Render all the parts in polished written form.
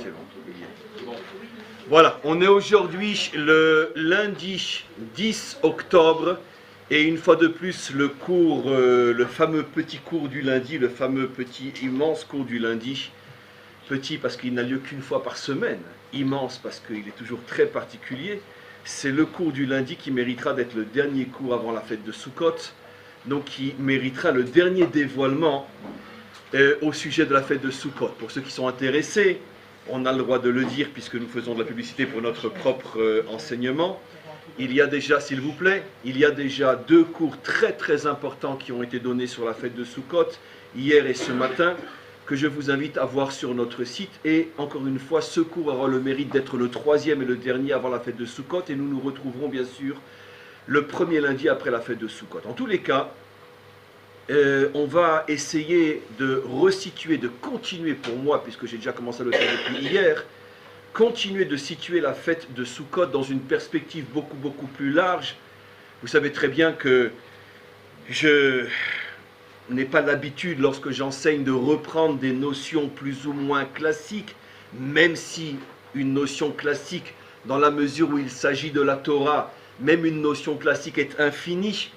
c'est bon. Voilà, on est aujourd'hui le lundi 10 octobre et une fois de plus le cours, le fameux petit cours du lundi, le fameux petit immense cours du lundi. Petit parce qu'il n'a lieu qu'une fois par semaine, immense parce qu'il est toujours très particulier. C'est le cours du lundi qui méritera d'être le dernier cours avant la fête de Sukkot, donc qui méritera le dernier dévoilement au sujet de la fête de Sukkot. Pour ceux qui sont intéressés, on a le droit de le dire puisque nous faisons de la publicité pour notre propre enseignement. Il y a déjà, s'il vous plaît, il y a déjà 2 cours très très importants qui ont été donnés sur la fête de Sukkot, hier et ce matin, que je vous invite à voir sur notre site. Et encore une fois, ce cours aura le mérite d'être le 3e et le dernier avant la fête de Sukkot, et nous nous retrouverons bien sûr le premier lundi après la fête de Sukkot. En tous les cas, on va essayer de resituer, de continuer pour moi, puisque j'ai déjà commencé à le faire depuis hier, continuer de situer la fête de Sukkot dans une perspective beaucoup plus large. Vous savez très bien que je n'ai pas l'habitude, lorsque j'enseigne, de reprendre des notions plus ou moins classiques, même si une notion classique, dans la mesure où il s'agit de la Torah, même une notion classique est infinie.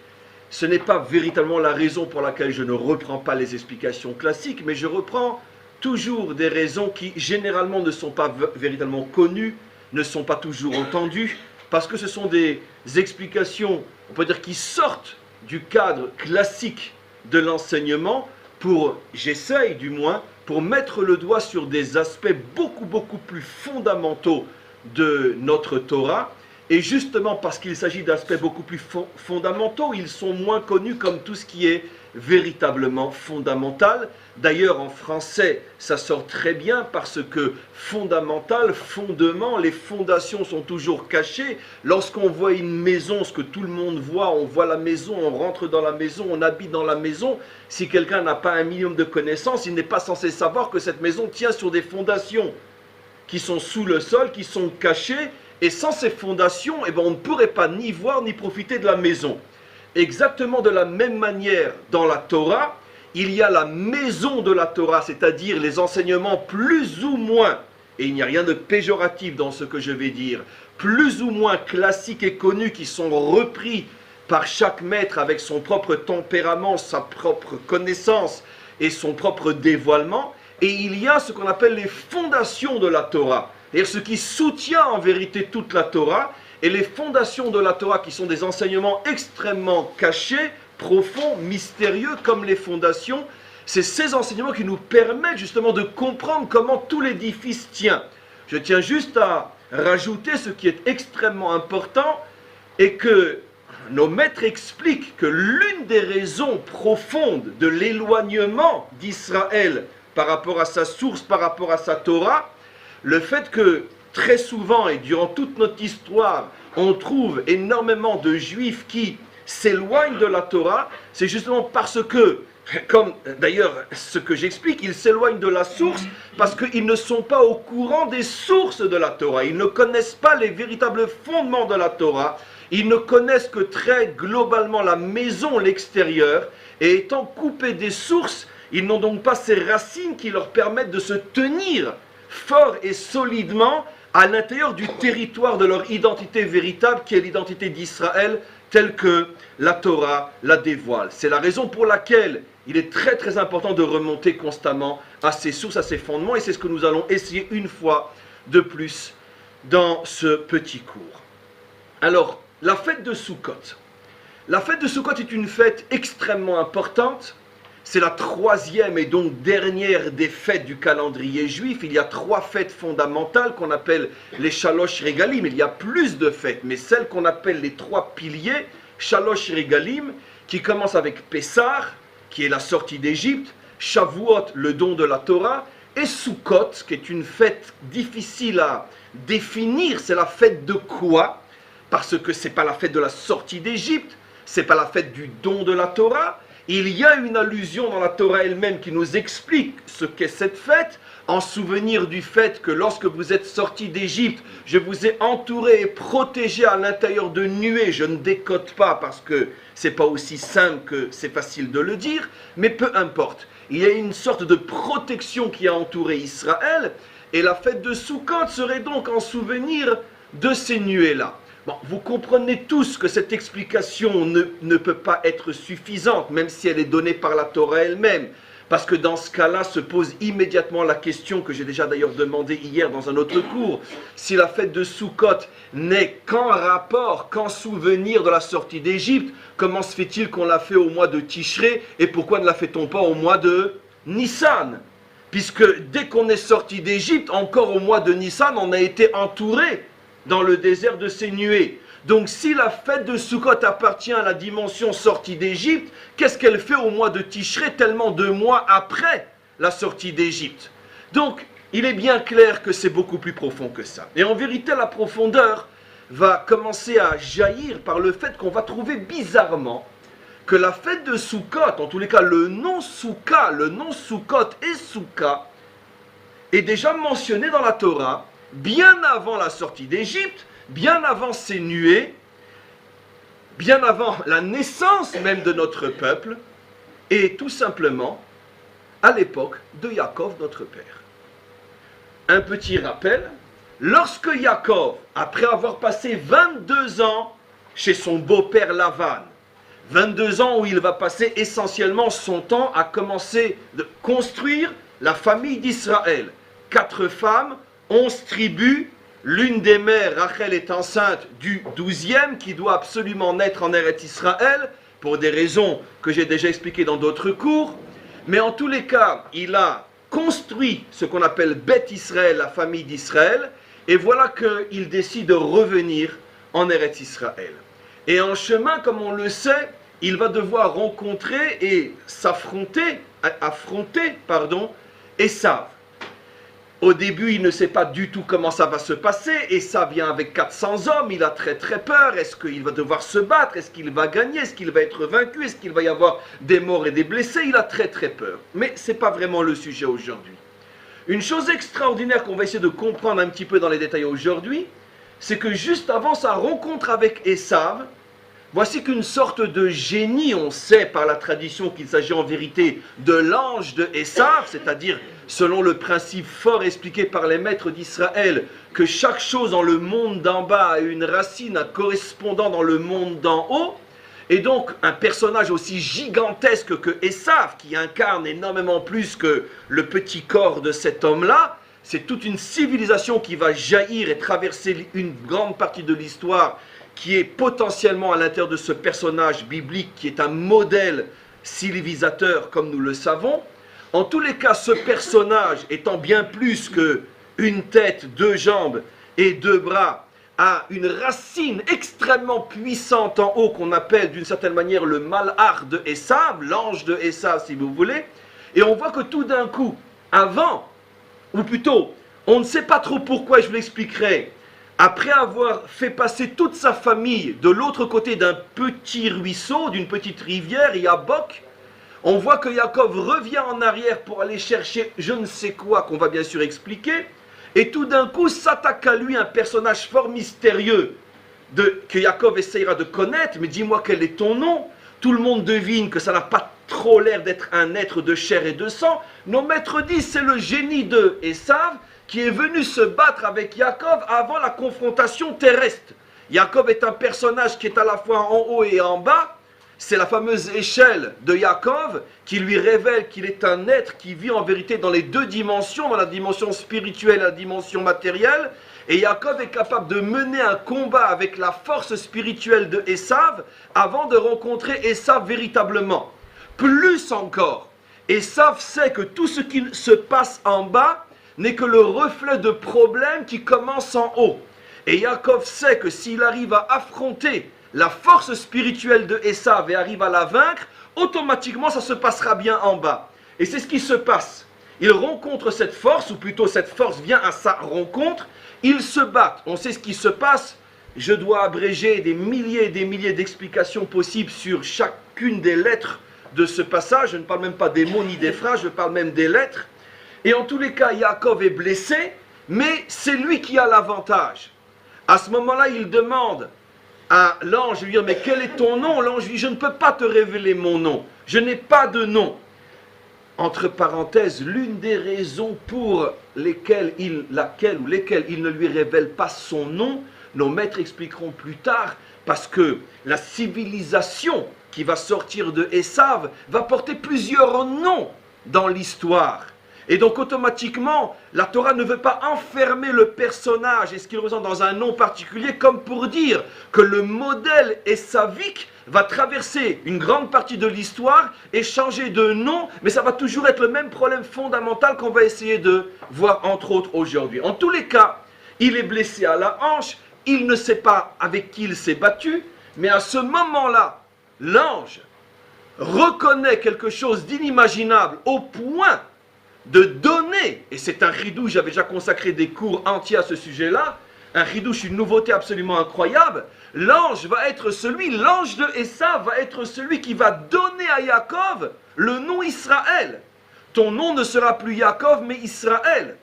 Ce n'est pas véritablement la raison pour laquelle je ne reprends pas les explications classiques, mais je reprends toujours des raisons qui généralement ne sont pas véritablement connues, ne sont pas toujours entendues, parce que ce sont des explications, on peut dire, qui sortent du cadre classique de l'enseignement, j'essaye du moins, pour mettre le doigt sur des aspects beaucoup plus fondamentaux de notre Torah. Et justement parce qu'il s'agit d'aspects beaucoup plus fondamentaux, ils sont moins connus comme tout ce qui est véritablement fondamental. D'ailleurs, en français, ça sort très bien parce que fondamental, fondement, les fondations sont toujours cachées. Lorsqu'on voit une maison, ce que tout le monde voit, on voit la maison, on rentre dans la maison, on habite dans la maison. Si quelqu'un n'a pas un minimum de connaissances, il n'est pas censé savoir que cette maison tient sur des fondations qui sont sous le sol, qui sont cachées. Et sans ces fondations, on ne pourrait pas ni voir ni profiter de la maison. Exactement de la même manière, dans la Torah, il y a la maison de la Torah, c'est-à-dire les enseignements plus ou moins, et il n'y a rien de péjoratif dans ce que je vais dire, plus ou moins classiques et connus qui sont repris par chaque maître avec son propre tempérament, sa propre connaissance et son propre dévoilement. Et il y a ce qu'on appelle les fondations de la Torah. C'est-à-dire ce qui soutient en vérité toute la Torah, et les fondations de la Torah qui sont des enseignements extrêmement cachés, profonds, mystérieux, comme les fondations, c'est ces enseignements qui nous permettent justement de comprendre comment tout l'édifice tient. Je tiens juste à rajouter ce qui est extrêmement important, et que nos maîtres expliquent que l'une des raisons profondes de l'éloignement d'Israël par rapport à sa source, par rapport à sa Torah, le fait que très souvent et durant toute notre histoire, on trouve énormément de juifs qui s'éloignent de la Torah, c'est justement parce que, comme d'ailleurs ce que j'explique, ils s'éloignent de la source parce qu'ils ne sont pas au courant des sources de la Torah. Ils ne connaissent pas les véritables fondements de la Torah. Ils ne connaissent que très globalement la maison, l'extérieur, et étant coupés des sources, ils n'ont donc pas ces racines qui leur permettent de se tenir fort et solidement à l'intérieur du territoire de leur identité véritable qui est l'identité d'Israël telle que la Torah la dévoile. C'est la raison pour laquelle il est très important de remonter constamment à ces sources, à ces fondements, et c'est ce que nous allons essayer une fois de plus dans ce petit cours. Alors, la fête de Sukkot. La fête de Sukkot est une fête extrêmement importante. C'est la 3e et donc dernière des fêtes du calendrier juif. Il y a 3 fêtes fondamentales qu'on appelle les Shalosh Regalim. Il y a plus de fêtes, mais celles qu'on appelle les 3 piliers, Shalosh Regalim, qui commencent avec Pessah, qui est la sortie d'Égypte, Shavuot, le don de la Torah, et Sukkot, qui est une fête difficile à définir. C'est la fête de quoi? Parce que ce n'est pas la fête de la sortie d'Égypte, ce n'est pas la fête du don de la Torah. Il y a une allusion dans la Torah elle-même qui nous explique ce qu'est cette fête, en souvenir du fait que lorsque vous êtes sortis d'Égypte, je vous ai entouré et protégé à l'intérieur de nuées. Je ne décode pas parce que ce n'est pas aussi simple que c'est facile de le dire, mais peu importe. Il y a une sorte de protection qui a entouré Israël, Et la fête de Sukkot serait donc en souvenir de ces nuées-là. Bon, vous comprenez tous que cette explication ne peut pas être suffisante, même si elle est donnée par la Torah elle-même. Parce que dans ce cas-là se pose immédiatement la question que j'ai déjà d'ailleurs demandé hier dans un autre cours. Si la fête de Sukkot n'est qu'en rapport, qu'en souvenir de la sortie d'Égypte, comment se fait-il qu'on l'a fait au mois de Tishré et pourquoi ne la fait-on pas au mois de Nissan? Puisque dès qu'on est sorti d'Égypte, encore au mois de Nissan, on a été entouré dans le désert de ces nuées. Donc si la fête de Sukkot appartient à la dimension sortie d'Égypte, qu'est-ce qu'elle fait au mois de Tishré, tellement de mois après la sortie d'Égypte? Donc il est bien clair que c'est beaucoup plus profond que ça. Et en vérité, la profondeur va commencer à jaillir par le fait qu'on va trouver bizarrement que la fête de Sukkot, en tous les cas le nom Soukha, le nom Sukkot et Soukha, est déjà mentionné dans la Torah, bien avant la sortie d'Égypte, bien avant ces nuées, bien avant la naissance même de notre peuple, et tout simplement à l'époque de Yaakov, notre père. Un petit rappel, lorsque Yaakov, après avoir passé 22 ans chez son beau-père Lavan, 22 ans où il va passer essentiellement son temps à commencer de construire la famille d'Israël, 4 femmes, 11 tribus. L'une des mères, Rachel, est enceinte du 12e qui doit absolument naître en Eretz Israël, pour des raisons que j'ai déjà expliquées dans d'autres cours. Mais en tous les cas, il a construit ce qu'on appelle Beth Israël, la famille d'Israël, et voilà qu'il décide de revenir en Eretz Israël. Et en chemin, comme on le sait, il va devoir rencontrer et affronter Esav. Au début, il ne sait pas du tout comment ça va se passer, et ça vient avec 400 hommes, il a très très peur. Est-ce qu'il va devoir se battre? Est-ce qu'il va gagner? Est-ce qu'il va être vaincu? Est-ce qu'il va y avoir des morts et des blessés? Il a très très peur. Mais ce n'est pas vraiment le sujet aujourd'hui. Une chose extraordinaire qu'on va essayer de comprendre un petit peu dans les détails aujourd'hui, c'est que juste avant sa rencontre avec Esav, voici qu'une sorte de génie, on sait par la tradition qu'il s'agit en vérité de l'ange de Esav, c'est-à-dire selon le principe fort expliqué par les maîtres d'Israël, que chaque chose dans le monde d'en bas a une racine, un correspondant dans le monde d'en haut, et donc un personnage aussi gigantesque que Esav, qui incarne énormément plus que le petit corps de cet homme-là, c'est toute une civilisation qui va jaillir et traverser une grande partie de l'histoire, qui est potentiellement à l'intérieur de ce personnage biblique, qui est un modèle civilisateur comme nous le savons. En tous les cas, ce personnage étant bien plus qu'une tête, 2 jambes et 2 bras, a une racine extrêmement puissante en haut qu'on appelle d'une certaine manière le Malach de Esav, l'ange de Esav si vous voulez. Et on voit que tout d'un coup, avant, ou plutôt, on ne sait pas trop pourquoi, je vous l'expliquerai, après avoir fait passer toute sa famille de l'autre côté d'un petit ruisseau, d'une petite rivière, Yabok, on voit que Yaakov revient en arrière pour aller chercher je ne sais quoi qu'on va bien sûr expliquer, et tout d'un coup s'attaque à lui un personnage fort mystérieux que Yaakov essayera de connaître, mais dis-moi quel est ton nom? Tout le monde devine que ça n'a pas trop l'air d'être un être de chair et de sang. Nos maîtres disent c'est le génie de Esav qui est venu se battre avec Yaakov avant la confrontation terrestre. Yaakov est un personnage qui est à la fois en haut et en bas. C'est la fameuse échelle de Yaakov qui lui révèle qu'il est un être qui vit en vérité dans les 2 dimensions, dans la dimension spirituelle et la dimension matérielle. Et Yaakov est capable de mener un combat avec la force spirituelle de Esav avant de rencontrer Esav véritablement. Plus encore, Esav sait que tout ce qui se passe en bas n'est que le reflet de problèmes qui commencent en haut. Et Yaakov sait que s'il arrive à affronter la force spirituelle de Esav et arrive à la vaincre, automatiquement ça se passera bien en bas. Et c'est ce qui se passe. Il rencontre cette force, ou plutôt cette force vient à sa rencontre, ils se battent. On sait ce qui se passe. Je dois abréger des milliers et des milliers d'explications possibles sur chacune des lettres de ce passage. Je ne parle même pas des mots ni des phrases, je parle même des lettres. Et en tous les cas, Yaakov est blessé, mais c'est lui qui a l'avantage. À ce moment-là, il demande à l'ange de lui dire, mais quel est ton nom? L'ange lui dit, je ne peux pas te révéler mon nom, je n'ai pas de nom. entre parenthèses, l'une des raisons pour lesquelles il ne lui révèle pas son nom, nos maîtres expliqueront plus tard, parce que la civilisation qui va sortir de Esav va porter plusieurs noms dans l'histoire. Et donc automatiquement, la Torah ne veut pas enfermer le personnage et ce qu'il représente dans un nom particulier, comme pour dire que le modèle esavique va traverser une grande partie de l'histoire et changer de nom, mais ça va toujours être le même problème fondamental qu'on va essayer de voir entre autres aujourd'hui. En tous les cas, il est blessé à la hanche, il ne sait pas avec qui il s'est battu, mais à ce moment-là, l'ange reconnaît quelque chose d'inimaginable au point de donner, et c'est un ridouche, j'avais déjà consacré des cours entiers à ce sujet-là, un ridouche, une nouveauté absolument incroyable, l'ange de Esav va être celui qui va donner à Yaakov le nom Israël. Ton nom ne sera plus Yaakov, mais Israël.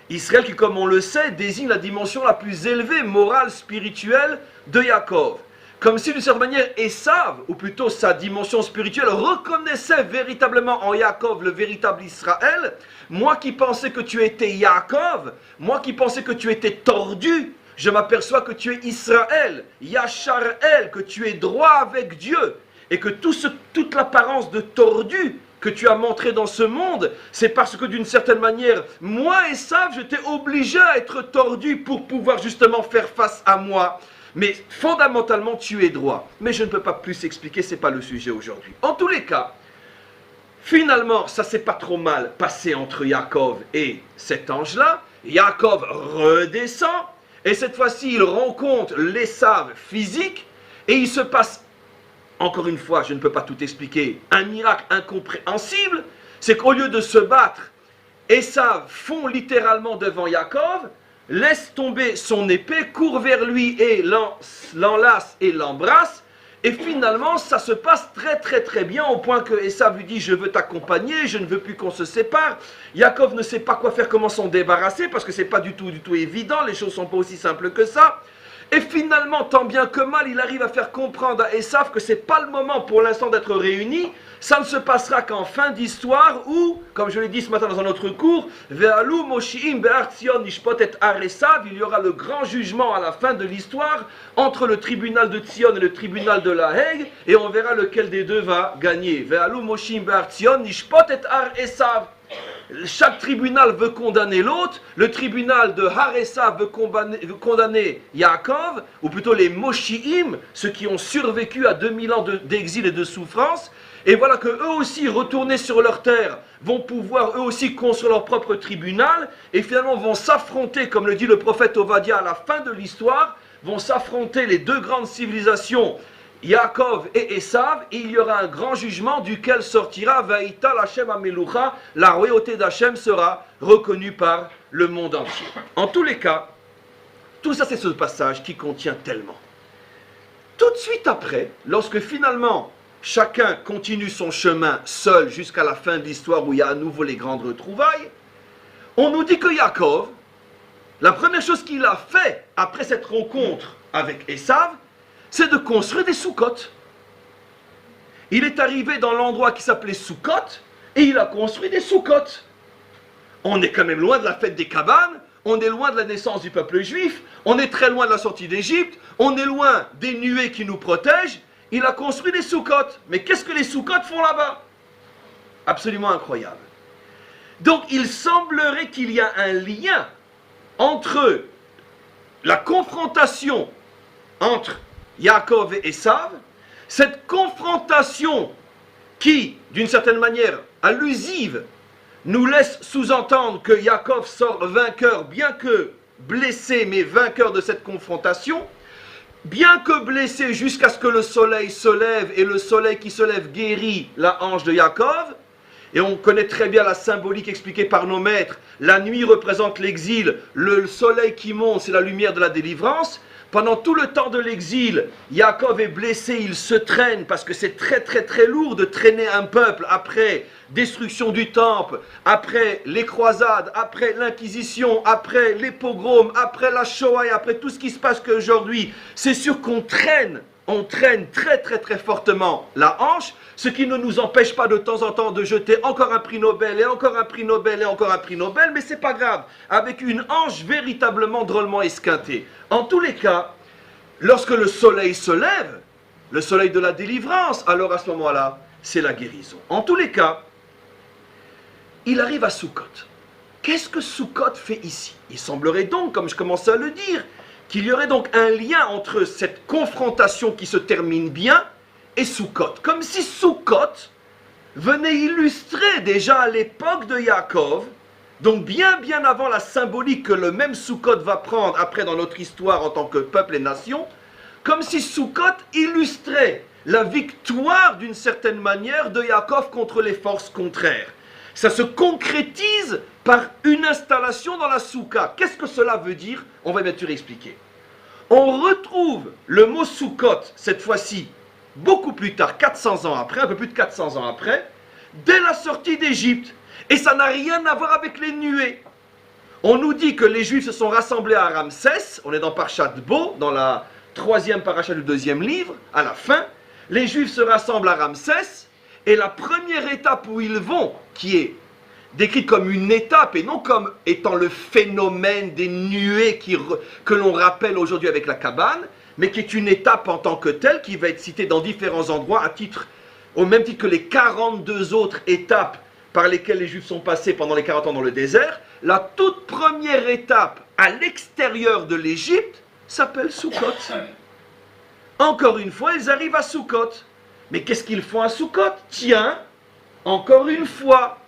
Israël qui, comme on le sait, désigne la dimension la plus élevée, morale, spirituelle de Yaakov. Comme si d'une certaine manière Esav, ou plutôt sa dimension spirituelle, reconnaissait véritablement en Yaakov le véritable Israël. Moi qui pensais que tu étais Yaakov, moi qui pensais que tu étais tordu, je m'aperçois que tu es Israël, Yachar-El, que tu es droit avec Dieu, et que toute l'apparence de tordu que tu as montré dans ce monde, c'est parce que d'une certaine manière, moi Esav, je t'ai obligé à être tordu pour pouvoir justement faire face à moi. Mais fondamentalement, tu es droit. Mais je ne peux pas plus expliquer, ce n'est pas le sujet aujourd'hui. En tous les cas, finalement, ça ne s'est pas trop mal passé entre Yaakov et cet ange-là. Yaakov redescend, et cette fois-ci, il rencontre l'Esav physique, et il se passe, encore une fois, je ne peux pas tout expliquer, un miracle incompréhensible, c'est qu'au lieu de se battre, Esav fond littéralement devant Yaakov, laisse tomber son épée, court vers lui et l'enlace et l'embrasse. Et finalement, ça se passe très bien, au point que Esav lui dit « Je veux t'accompagner, je ne veux plus qu'on se sépare ». Yaakov ne sait pas quoi faire, comment s'en débarrasser, parce que ce n'est pas du tout évident, les choses ne sont pas aussi simples que ça. Et finalement, tant bien que mal, il arrive à faire comprendre à Esav que ce n'est pas le moment pour l'instant d'être réunis. Ça ne se passera qu'en fin d'histoire où, comme je l'ai dit ce matin dans un autre cours, il y aura le grand jugement à la fin de l'histoire entre le tribunal de Tzion et le tribunal de La Haye, et on verra lequel des deux va gagner. Chaque tribunal veut condamner l'autre. Le tribunal de Har Esav veut condamner Yaakov, ou plutôt les Moshiim, ceux qui ont survécu à 2000 ans d'exil et de souffrance. Et voilà que eux aussi, retournés sur leur terre, vont pouvoir eux aussi construire leur propre tribunal, et finalement vont s'affronter, comme le dit le prophète Ovadia à la fin de l'histoire, vont s'affronter les deux grandes civilisations, Yaakov et Esav, et il y aura un grand jugement duquel sortira Vaïta Hashem Amelucha, la royauté d'Hachem sera reconnue par le monde entier. En tous les cas, tout ça c'est ce passage qui contient tellement. Tout de suite après, lorsque finalement chacun continue son chemin seul jusqu'à la fin de l'histoire où il y a à nouveau les grandes retrouvailles, on nous dit que Yaakov, la première chose qu'il a fait après cette rencontre avec Esav, c'est de construire des soukotes. Il est arrivé dans l'endroit qui s'appelait Soukot, et il a construit des soukotes. On est quand même loin de la fête des cabanes, on est loin de la naissance du peuple juif, on est très loin de la sortie d'Égypte, on est loin des nuées qui nous protègent. Il a construit des soukotes. Mais qu'est-ce que les soukotes font là-bas? Absolument incroyable. Donc il semblerait qu'il y a un lien entre la confrontation entre Yaakov et Esav, cette confrontation qui, d'une certaine manière allusive, nous laisse sous-entendre que Yaakov sort vainqueur, bien que blessé, mais vainqueur de cette confrontation, bien que blessé jusqu'à ce que le soleil se lève, et le soleil qui se lève guérit la hanche de Yaakov. Et on connaît très bien la symbolique expliquée par nos maîtres. La nuit représente l'exil, le soleil qui monte, c'est la lumière de la délivrance. Pendant tout le temps de l'exil, Yaakov est blessé, il se traîne, parce que c'est très lourd de traîner un peuple après destruction du temple, après les croisades, après l'inquisition, après les pogroms, après la Shoah, et après tout ce qui se passe qu'aujourd'hui. C'est sûr qu'on traîne on traîne très très très fortement la hanche, ce qui ne nous empêche pas de temps en temps de jeter encore un prix Nobel et encore un prix Nobel et encore un prix Nobel, mais c'est pas grave, avec une hanche véritablement drôlement esquintée. En tous les cas, lorsque le soleil se lève, le soleil de la délivrance, alors à ce moment-là, c'est la guérison. En tous les cas, il arrive à Sukkot. Qu'est-ce que Sukkot fait ici? Il semblerait donc, comme je commençais à le dire, qu'il y aurait donc un lien entre cette confrontation qui se termine bien et Sukkot. Comme si Sukkot venait illustrer déjà à l'époque de Yaakov, donc bien avant la symbolique que le même Sukkot va prendre après dans notre histoire en tant que peuple et nation, comme si Sukkot illustrait la victoire d'une certaine manière de Yaakov contre les forces contraires. Ça se concrétise par une installation dans la soukha. Qu'est-ce que cela veut dire? On va bien sûr expliquer. On retrouve le mot Sukkot, cette fois-ci, beaucoup plus tard, 400 ans après, un peu plus de 400 ans après, dès la sortie d'Égypte. Et ça n'a rien à voir avec les nuées. On nous dit que les Juifs se sont rassemblés à Ramsès, on est dans Parshat Bo, dans la 3e paracha du 2e livre, à la fin. Les Juifs se rassemblent à Ramsès, et la première étape où ils vont, qui est décrite comme une étape et non comme étant le phénomène des nuées que l'on rappelle aujourd'hui avec la cabane, mais qui est une étape en tant que telle, qui va être citée dans différents endroits au même titre que les 42 autres étapes par lesquelles les Juifs sont passés pendant les 40 ans dans le désert. La toute première étape à l'extérieur de l'Égypte s'appelle Sukkot. Encore une fois, ils arrivent à Sukkot. Mais qu'est-ce qu'ils font à Sukkot? Tiens, encore une fois,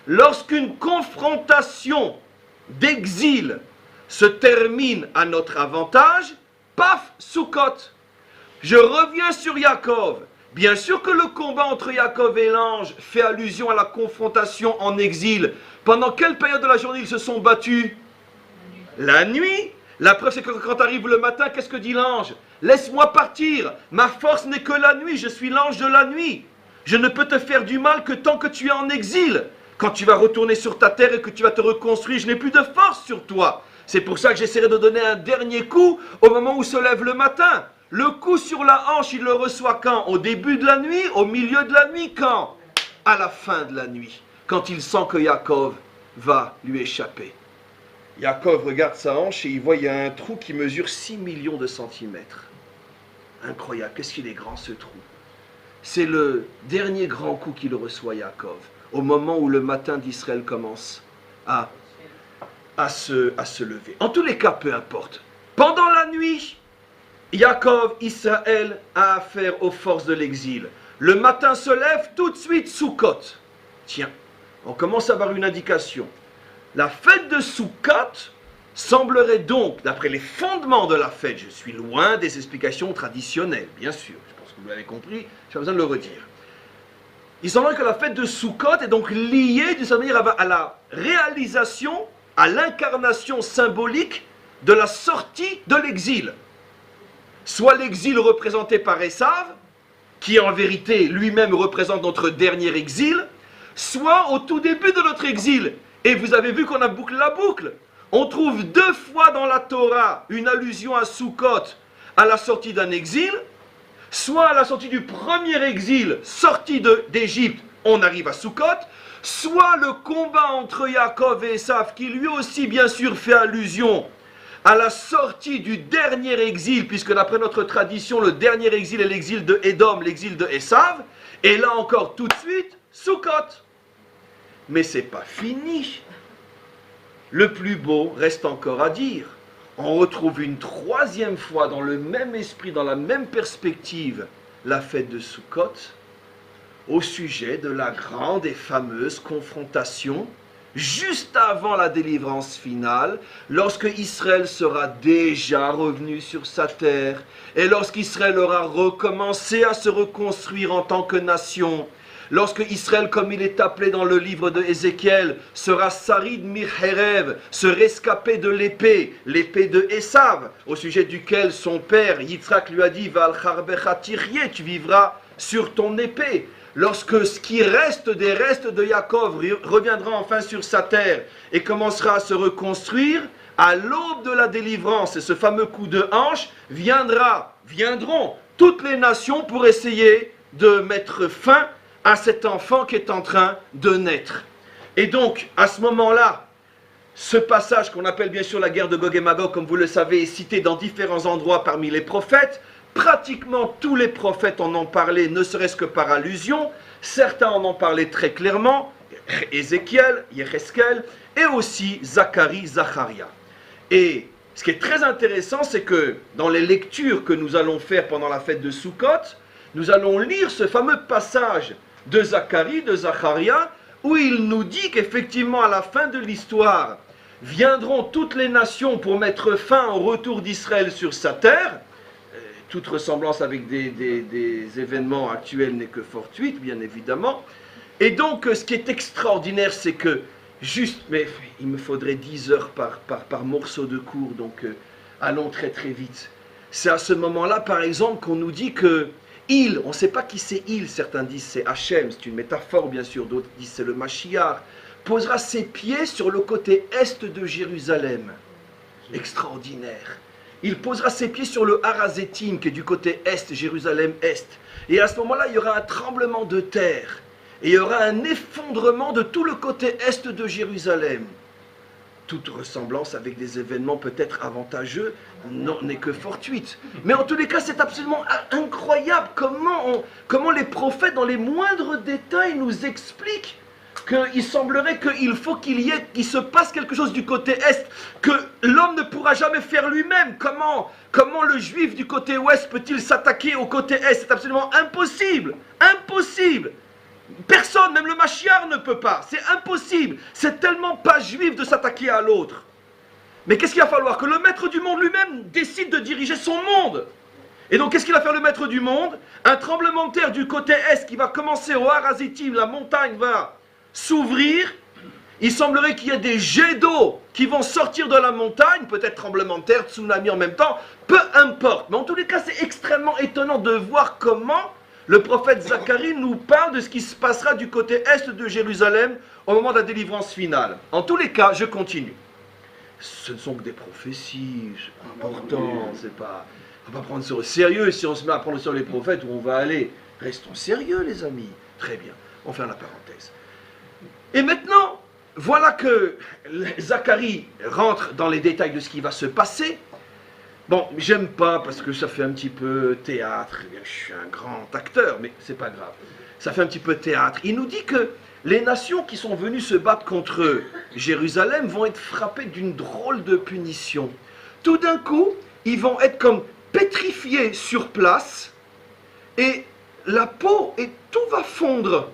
lorsqu'une confrontation d'exil se termine à notre avantage, paf, Sukkot. Je reviens sur Yaakov. Bien sûr que le combat entre Yaakov et l'ange fait allusion à la confrontation en exil. Pendant quelle période de la journée ils se sont battus? La nuit. La preuve, c'est que quand arrive le matin, qu'est-ce que dit l'ange? Laisse-moi partir. Ma force n'est que la nuit. Je suis l'ange de la nuit. Je ne peux te faire du mal que tant que tu es en exil. Quand tu vas retourner sur ta terre et que tu vas te reconstruire, je n'ai plus de force sur toi. C'est pour ça que j'essaierai de donner un dernier coup au moment où se lève le matin. Le coup sur la hanche, il le reçoit quand? Au début de la nuit? Au milieu de la nuit? Quand? À la fin de la nuit. Quand il sent que Yaakov va lui échapper. Yaakov regarde sa hanche et il voit il y a un trou qui mesure 6 millions de centimètres. Incroyable, qu'est-ce qu'il est grand ce trou. C'est le dernier grand coup qu'il reçoit Yaakov, au moment où le matin d'Israël commence à se lever. En tous les cas, peu importe. Pendant la nuit, Yaakov, Israël a affaire aux forces de l'exil. Le matin se lève, tout de suite Sukkot. Tiens, on commence à avoir une indication. La fête de Sukkot semblerait donc, d'après les fondements de la fête, je suis loin des explications traditionnelles, bien sûr, je pense que vous l'avez compris, je n'ai pas besoin de le redire. Il semblerait que la fête de Sukkot est donc liée d'une certaine manière à la réalisation, à l'incarnation symbolique de la sortie de l'exil. Soit l'exil représenté par Esav, qui en vérité lui-même représente notre dernier exil, soit au tout début de notre exil. Et vous avez vu qu'on a bouclé la boucle. On trouve 2 fois dans la Torah une allusion à Sukkot, à la sortie d'un exil, soit à la sortie du premier exil, sortie d'Égypte, on arrive à Sukkot, soit le combat entre Yaakov et Esav, qui lui aussi bien sûr fait allusion à la sortie du dernier exil, puisque d'après notre tradition, le dernier exil est l'exil de Édom, l'exil de Esav, et là encore tout de suite, Sukkot. Mais c'est pas fini. Le plus beau reste encore à dire. On retrouve une 3e fois dans le même esprit, dans la même perspective, la fête de Sukkot, au sujet de la grande et fameuse confrontation juste avant la délivrance finale, lorsque Israël sera déjà revenu sur sa terre, et lorsqu'Israël aura recommencé à se reconstruire en tant que nation, lorsque Israël, comme il est appelé dans le livre de Ézéchiel, sera Sarid Mirherev, se rescapé de l'épée, l'épée de Esav, au sujet duquel son père Yitzhak lui a dit Val charbecha tirye, tu vivras sur ton épée. Lorsque ce qui reste des restes de Yaakov reviendra enfin sur sa terre et commencera à se reconstruire, à l'aube de la délivrance, et ce fameux coup de hanche, viendront toutes les nations pour essayer de mettre fin à cet enfant qui est en train de naître. Et donc, à ce moment-là, ce passage qu'on appelle bien sûr la guerre de Gog et Magog, comme vous le savez, est cité dans différents endroits parmi les prophètes. Pratiquement tous les prophètes en ont parlé, ne serait-ce que par allusion. Certains en ont parlé très clairement, Ézéchiel, Yécheskel, et aussi Zacharie, Zacharia. Et ce qui est très intéressant, c'est que dans les lectures que nous allons faire pendant la fête de Sukkot, nous allons lire ce fameux passage de Zacharie, de Zacharia, où il nous dit qu'effectivement, à la fin de l'histoire, viendront toutes les nations pour mettre fin au retour d'Israël sur sa terre. Toute ressemblance avec des événements actuels n'est que fortuite, bien évidemment. Et donc, ce qui est extraordinaire, c'est que juste, mais il me faudrait 10 heures par morceau de cours, donc allons très très vite. C'est à ce moment-là, par exemple, qu'on nous dit que il, on ne sait pas qui c'est il, certains disent c'est Hachem, c'est une métaphore bien sûr, d'autres disent c'est le Mashiach, posera ses pieds sur le côté est de Jérusalem. Extraordinaire. Il posera ses pieds sur le Harazetim, qui est du côté est, Jérusalem-Est. Et à ce moment-là, il y aura un tremblement de terre. Et il y aura un effondrement de tout le côté est de Jérusalem. Toute ressemblance avec des événements peut-être avantageux n'est que fortuite. Mais en tous les cas, c'est absolument incroyable comment les prophètes, dans les moindres détails, nous expliquent qu'il semblerait qu'il se passe quelque chose du côté est, que l'homme ne pourra jamais faire lui-même. Comment le juif du côté ouest peut-il s'attaquer au côté est? C'est absolument impossible. Impossible. Personne, même le Mashiach ne peut pas. C'est impossible. C'est tellement pas juif de s'attaquer à l'autre. Mais qu'est-ce qu'il va falloir? Que le maître du monde lui-même décide de diriger son monde. Et donc, qu'est-ce qu'il va faire le maître du monde? Un tremblement de terre du côté est qui va commencer au Harazitim, la montagne va s'ouvrir. Il semblerait qu'il y ait des jets d'eau qui vont sortir de la montagne, peut-être tremblement de terre, tsunami en même temps, peu importe. Mais en tous les cas, c'est extrêmement étonnant de voir comment le prophète Zacharie nous parle de ce qui se passera du côté est de Jérusalem au moment de la délivrance finale. En tous les cas, je continue. Ce ne sont que des prophéties, c'est important, c'est pas... On va pas prendre ça au sérieux si on se met à prendre sur les prophètes où on va aller. Restons sérieux, les amis. Très bien, on ferme la parenthèse. Et maintenant, voilà que Zacharie rentre dans les détails de ce qui va se passer. Bon, j'aime pas parce que ça fait un petit peu théâtre. Je suis un grand acteur, mais c'est pas grave. Ça fait un petit peu théâtre. Il nous dit que les nations qui sont venues se battre contre Jérusalem vont être frappées d'une drôle de punition. Tout d'un coup, ils vont être comme pétrifiés sur place et la peau et tout va fondre.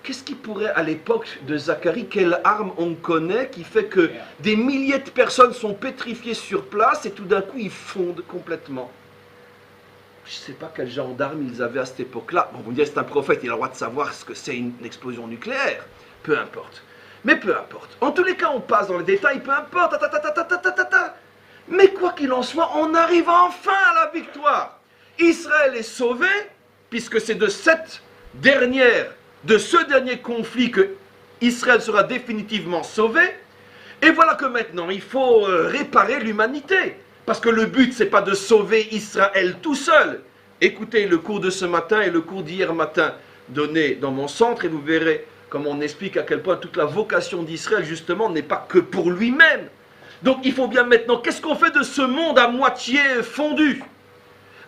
Qu'est-ce qui pourrait, à l'époque de Zacharie, quelle arme on connaît qui fait que des milliers de personnes sont pétrifiées sur place et tout d'un coup ils fondent complètement? Je ne sais pas quel genre d'armes ils avaient à cette époque-là. Bon, vous me direz, c'est un prophète, il a le droit de savoir ce que c'est une explosion nucléaire. Peu importe. Mais peu importe. En tous les cas, on passe dans les détails, peu importe. Mais quoi qu'il en soit, on arrive enfin à la victoire. Israël est sauvé, puisque c'est de ce dernier conflit que Israël sera définitivement sauvé. Et voilà que maintenant, il faut réparer l'humanité. Parce que le but, ce n'est pas de sauver Israël tout seul. Écoutez le cours de ce matin et le cours d'hier matin donné dans mon centre et vous verrez comme on explique à quel point toute la vocation d'Israël, justement, n'est pas que pour lui-même. Donc il faut bien maintenant, qu'est-ce qu'on fait de ce monde à moitié fondu?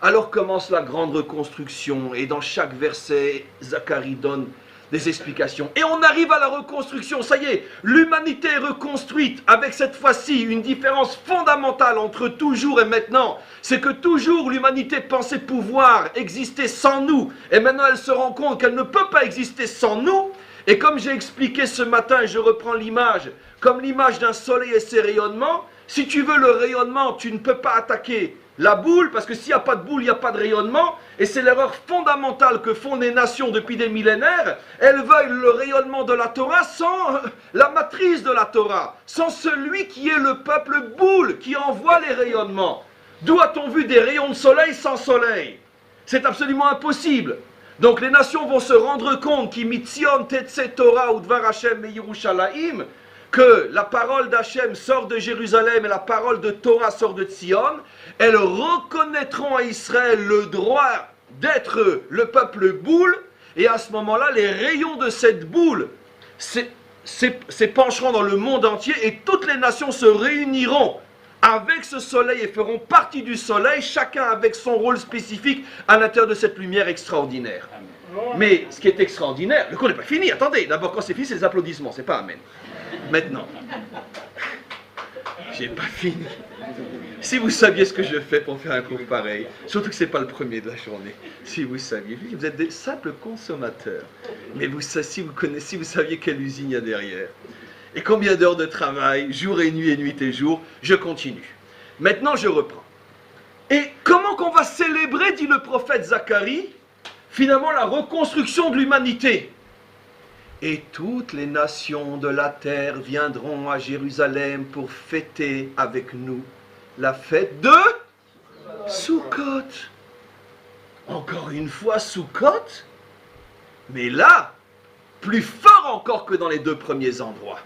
Alors commence la grande reconstruction et dans chaque verset, Zacharie donne des explications. Et on arrive à la reconstruction, ça y est, l'humanité est reconstruite avec cette fois-ci une différence fondamentale entre toujours et maintenant. C'est que toujours l'humanité pensait pouvoir exister sans nous. Et maintenant elle se rend compte qu'elle ne peut pas exister sans nous. Et comme j'ai expliqué ce matin, et je reprends l'image, comme l'image d'un soleil et ses rayonnements, si tu veux le rayonnement, tu ne peux pas attaquer la boule, parce que s'il n'y a pas de boule, il n'y a pas de rayonnement. Et c'est l'erreur fondamentale que font les nations depuis des millénaires. Elles veulent le rayonnement de la Torah sans la matrice de la Torah, sans celui qui est le peuple boule, qui envoie les rayonnements. D'où a-t-on vu des rayons de soleil sans soleil? C'est absolument impossible. Donc les nations vont se rendre compte qu'Imitzion Tetse Torah Udvar Hashem Yerushalayim, que la parole d'Hachem sort de Jérusalem et la parole de Torah sort de Tzion, elles reconnaîtront à Israël le droit d'être le peuple boule, et à ce moment-là, les rayons de cette boule s'épancheront dans le monde entier et toutes les nations se réuniront avec ce soleil et feront partie du soleil, chacun avec son rôle spécifique à l'intérieur de cette lumière extraordinaire. Mais ce qui est extraordinaire, le cours n'est pas fini, attendez, d'abord quand c'est fini, c'est les applaudissements, c'est pas amen. Maintenant, j'ai pas fini. Si vous saviez ce que je fais pour faire un cours pareil, surtout que c'est pas le premier de la journée, si vous saviez, vous êtes des simples consommateurs, mais si vous saviez quelle usine il y a derrière, et combien d'heures de travail, jour et nuit et jour, je continue. Maintenant, je reprends. Et comment qu'on va célébrer, dit le prophète Zacharie, finalement la reconstruction de l'humanité? Et toutes les nations de la terre viendront à Jérusalem pour fêter avec nous la fête de Sukkot. Encore une fois, Sukkot, mais là, plus fort encore que dans les deux premiers endroits.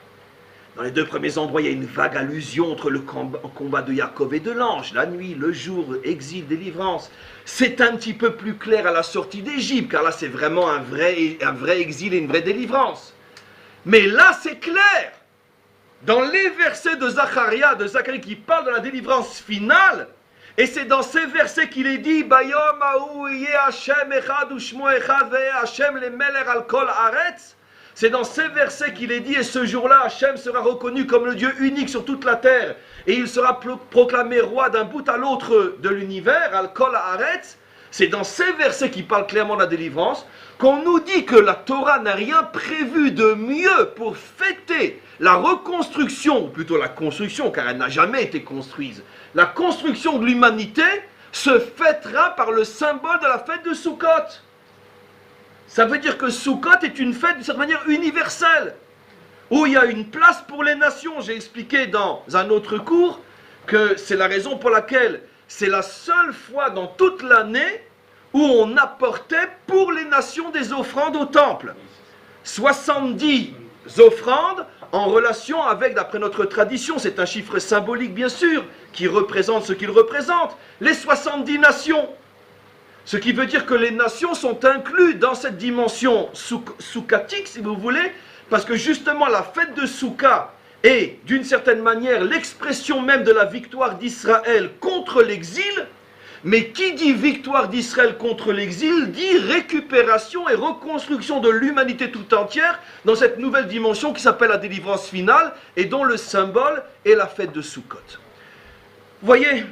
Dans les deux premiers endroits, il y a une vague allusion entre le combat de Yaakov et de l'ange, la nuit, le jour, exil, délivrance. C'est un petit peu plus clair à la sortie d'Égypte, car là c'est vraiment un vrai exil et une vraie délivrance. Mais là c'est clair. Dans les versets de Zacharie qui parlent de la délivrance finale, et c'est dans ces versets qu'il est dit Bayom hahu yeh Hashem echad u'shmo echad ve'eh Hashem lemelech al kol haaretz. C'est dans ces versets qu'il est dit, et ce jour-là, Hachem sera reconnu comme le Dieu unique sur toute la terre, et il sera proclamé roi d'un bout à l'autre de l'univers, Al-Kol Haaretz. C'est dans ces versets qui parlent clairement de la délivrance, qu'on nous dit que la Torah n'a rien prévu de mieux pour fêter la reconstruction, ou plutôt la construction, car elle n'a jamais été construite. La construction de l'humanité se fêtera par le symbole de la fête de Sukkot. Ça veut dire que Sukkot est une fête d'une certaine manière universelle, où il y a une place pour les nations. J'ai expliqué dans un autre cours que c'est la raison pour laquelle c'est la seule fois dans toute l'année où on apportait pour les nations des offrandes au temple. 70 offrandes en relation avec, d'après notre tradition, c'est un chiffre symbolique bien sûr, qui représente ce qu'il représente, les 70 nations. Ce qui veut dire que les nations sont incluses dans cette dimension soukhatique, si vous voulez, parce que justement la fête de Soukha est d'une certaine manière l'expression même de la victoire d'Israël contre l'exil, mais qui dit victoire d'Israël contre l'exil dit récupération et reconstruction de l'humanité tout entière dans cette nouvelle dimension qui s'appelle la délivrance finale et dont le symbole est la fête de Sukkot. Vous voyez,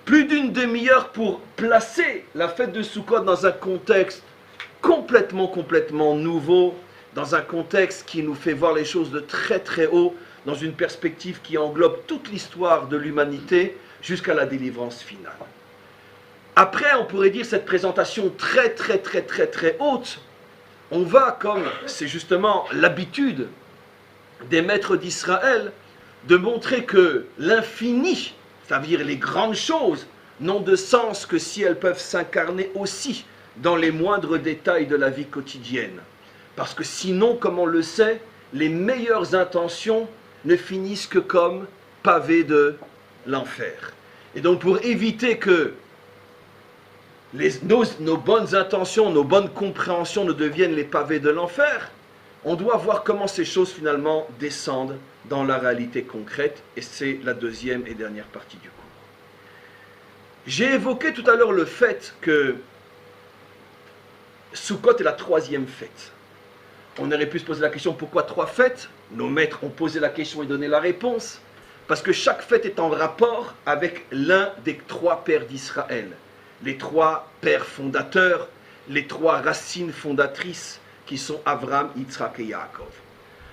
plus d'une demi-heure pour placer la fête de Sukkot dans un contexte complètement nouveau, dans un contexte qui nous fait voir les choses de très haut, dans une perspective qui englobe toute l'histoire de l'humanité jusqu'à la délivrance finale. Après, on pourrait dire cette présentation très haute, on va, comme c'est justement l'habitude des maîtres d'Israël, de montrer que l'infini, c'est-à-dire les grandes choses, n'ont de sens que si elles peuvent s'incarner aussi dans les moindres détails de la vie quotidienne. Parce que sinon, comme on le sait, les meilleures intentions ne finissent que comme pavés de l'enfer. Et donc pour éviter que nos bonnes intentions, nos bonnes compréhensions ne deviennent les pavés de l'enfer, on doit voir comment ces choses finalement descendent dans la réalité concrète, et c'est la deuxième et dernière partie du cours. J'ai évoqué tout à l'heure le fait que Sukkot est la troisième fête. On aurait pu se poser la question, pourquoi 3 fêtes? Nos maîtres ont posé la question et donné la réponse. Parce que chaque fête est en rapport avec l'un des 3 pères d'Israël. Les 3 pères fondateurs, les 3 racines fondatrices qui sont Abraham, Yitzhak et Yaakov.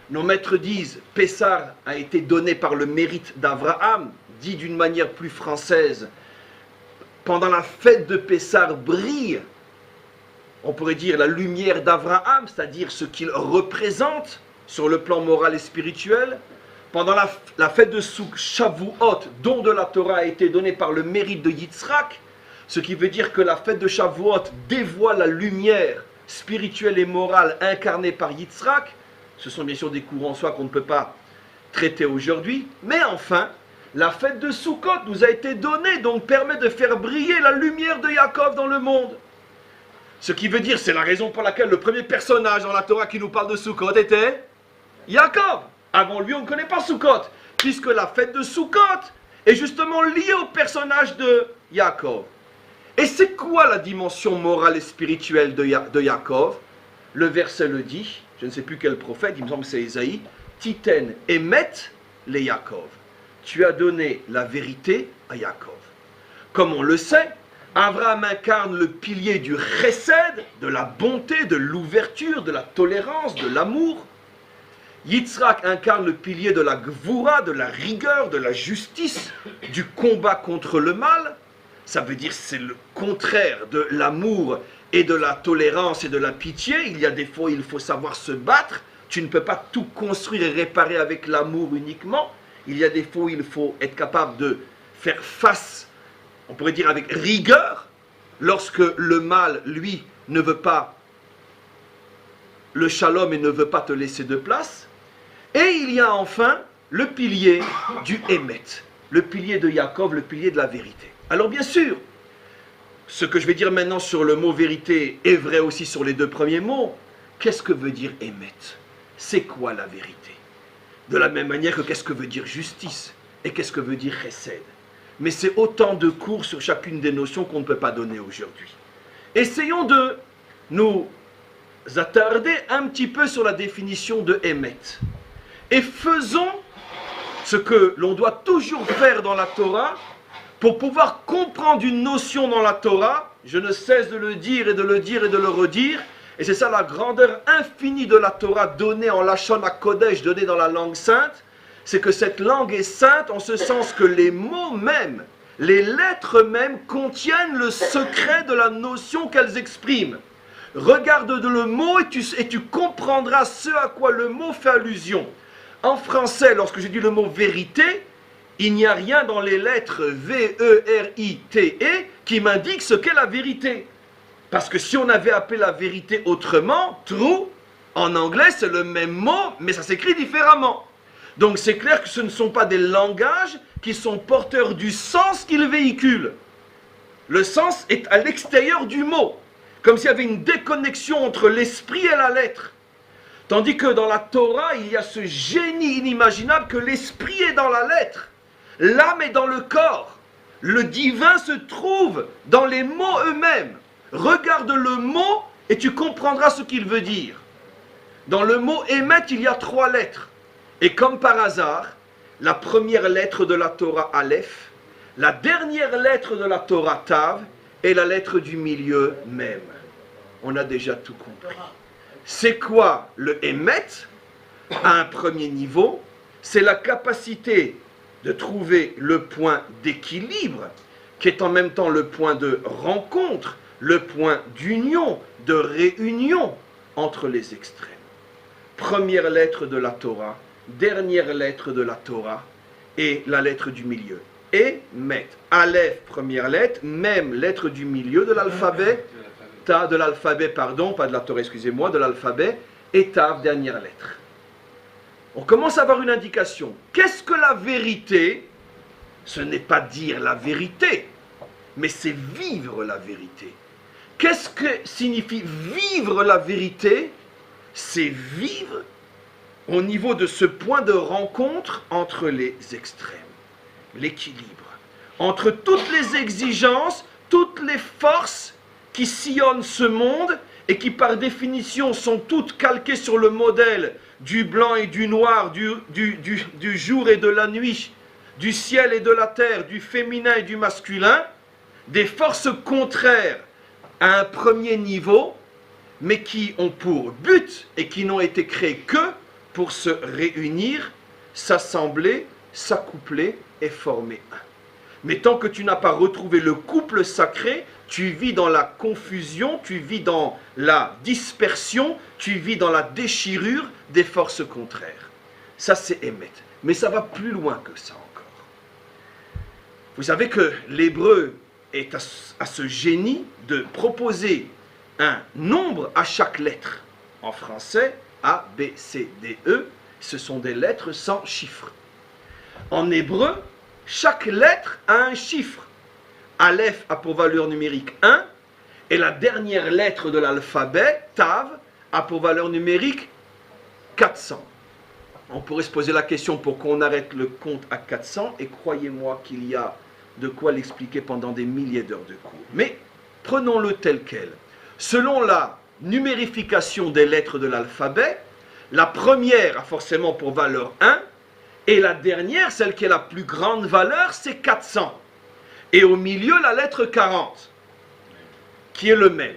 Nos maîtres disent, Pessah a été donné par le mérite d'Abraham, dit d'une manière plus française. Pendant la fête de Pessah brille, on pourrait dire la lumière d'Abraham, c'est-à-dire ce qu'il représente sur le plan moral et spirituel. Pendant la fête de Shavuot, don de la Torah a été donné par le mérite de Yitzhak, ce qui veut dire que la fête de Shavuot dévoile la lumière spirituelle et morale incarnée par Yitzhak. Ce sont bien sûr des cours en soi qu'on ne peut pas traiter aujourd'hui. Mais enfin, la fête de Sukkot nous a été donnée, donc permet de faire briller la lumière de Yaakov dans le monde. Ce qui veut dire, c'est la raison pour laquelle le premier personnage dans la Torah qui nous parle de Sukkot était Yaakov. Avant lui, on ne connaît pas Sukkot, puisque la fête de Sukkot est justement liée au personnage de Yaakov. Et c'est quoi la dimension morale et spirituelle de Yaakov? Le verset le dit, je ne sais plus quel prophète, il me semble que c'est Ésaïe, Titen emet les Yaakov. Tu as donné la vérité à Yaakov. Comme on le sait, Abraham incarne le pilier du chesed, de la bonté, de l'ouverture, de la tolérance, de l'amour. Yitzhak incarne le pilier de la gvoura, de la rigueur, de la justice, du combat contre le mal. Ça veut dire c'est le contraire de l'amour et de la tolérance et de la pitié. Il y a des fois, il faut savoir se battre. Tu ne peux pas tout construire et réparer avec l'amour uniquement. Il y a des fois, il faut être capable de faire face, on pourrait dire avec rigueur, lorsque le mal, lui, ne veut pas le shalom et ne veut pas te laisser de place. Et il y a enfin le pilier du Hémet, le pilier de Yaakov, le pilier de la vérité. Alors bien sûr, ce que je vais dire maintenant sur le mot vérité est vrai aussi sur les deux premiers mots. Qu'est-ce que veut dire Hémet? C'est quoi la vérité? De la même manière que qu'est-ce que veut dire justice et qu'est-ce que veut dire chesed. Mais c'est autant de cours sur chacune des notions qu'on ne peut pas donner aujourd'hui. Essayons de nous attarder un petit peu sur la définition de Hémet. Et faisons ce que l'on doit toujours faire dans la Torah pour pouvoir comprendre une notion dans la Torah. Je ne cesse de le dire et de le dire et de le redire. Et c'est ça la grandeur infinie de la Torah donnée en Lachon HaKodesh, donnée dans la langue sainte. C'est que cette langue est sainte en ce sens que les mots mêmes, les lettres mêmes contiennent le secret de la notion qu'elles expriment. Regarde le mot et tu comprendras ce à quoi le mot fait allusion. En français, lorsque j'ai dit le mot vérité, il n'y a rien dans les lettres V-E-R-I-T-E qui m'indique ce qu'est la vérité. Parce que si on avait appelé la vérité autrement, true, en anglais c'est le même mot, mais ça s'écrit différemment. Donc c'est clair que ce ne sont pas des langages qui sont porteurs du sens qu'ils véhiculent. Le sens est à l'extérieur du mot, comme s'il y avait une déconnexion entre l'esprit et la lettre. Tandis que dans la Torah, il y a ce génie inimaginable que l'esprit est dans la lettre, l'âme est dans le corps, le divin se trouve dans les mots eux-mêmes. Regarde le mot et tu comprendras ce qu'il veut dire. Dans le mot Hémet, il y a 3 lettres. Et comme par hasard, la première lettre de la Torah Aleph, la dernière lettre de la Torah Tav et la lettre du milieu même. On a déjà tout compris. C'est quoi le Hémet? À un premier niveau, c'est la capacité de trouver le point d'équilibre, qui est en même temps le point de rencontre, le point d'union, de réunion entre les extrêmes. Première lettre de la Torah, dernière lettre de la Torah et la lettre du milieu. Et Met. Aleph, première lettre, même lettre du milieu de l'alphabet, Ta de l'alphabet, pardon, pas de la Torah, excusez-moi, de l'alphabet, et Tav, dernière lettre. On commence à avoir une indication. Qu'est-ce que la vérité? Ce n'est pas dire la vérité, mais c'est vivre la vérité. Qu'est-ce que signifie vivre la vérité? C'est vivre au niveau de ce point de rencontre entre les extrêmes, l'équilibre, entre toutes les exigences, toutes les forces qui sillonnent ce monde et qui par définition sont toutes calquées sur le modèle du blanc et du noir, du jour et de la nuit, du ciel et de la terre, du féminin et du masculin, des forces contraires à un premier niveau, mais qui ont pour but et qui n'ont été créées que pour se réunir, s'assembler, s'accoupler et former un. Mais tant que tu n'as pas retrouvé le couple sacré, tu vis dans la confusion, tu vis dans la dispersion, tu vis dans la déchirure des forces contraires. Ça c'est Hémet. Mais ça va plus loin que ça encore. Vous savez que l'hébreu est à ce génie de proposer un nombre à chaque lettre. En français, A, B, C, D, E, ce sont des lettres sans chiffre. En hébreu, chaque lettre a un chiffre. Aleph a pour valeur numérique 1, et la dernière lettre de l'alphabet, Tav, a pour valeur numérique 400. On pourrait se poser la question pourquoi on arrête le compte à 400, et croyez-moi qu'il y a de quoi l'expliquer pendant des milliers d'heures de cours. Mais prenons-le tel quel. Selon la numérification des lettres de l'alphabet, la première a forcément pour valeur 1, et la dernière, celle qui a la plus grande valeur, c'est 400. Et au milieu, la lettre 40, qui est le même.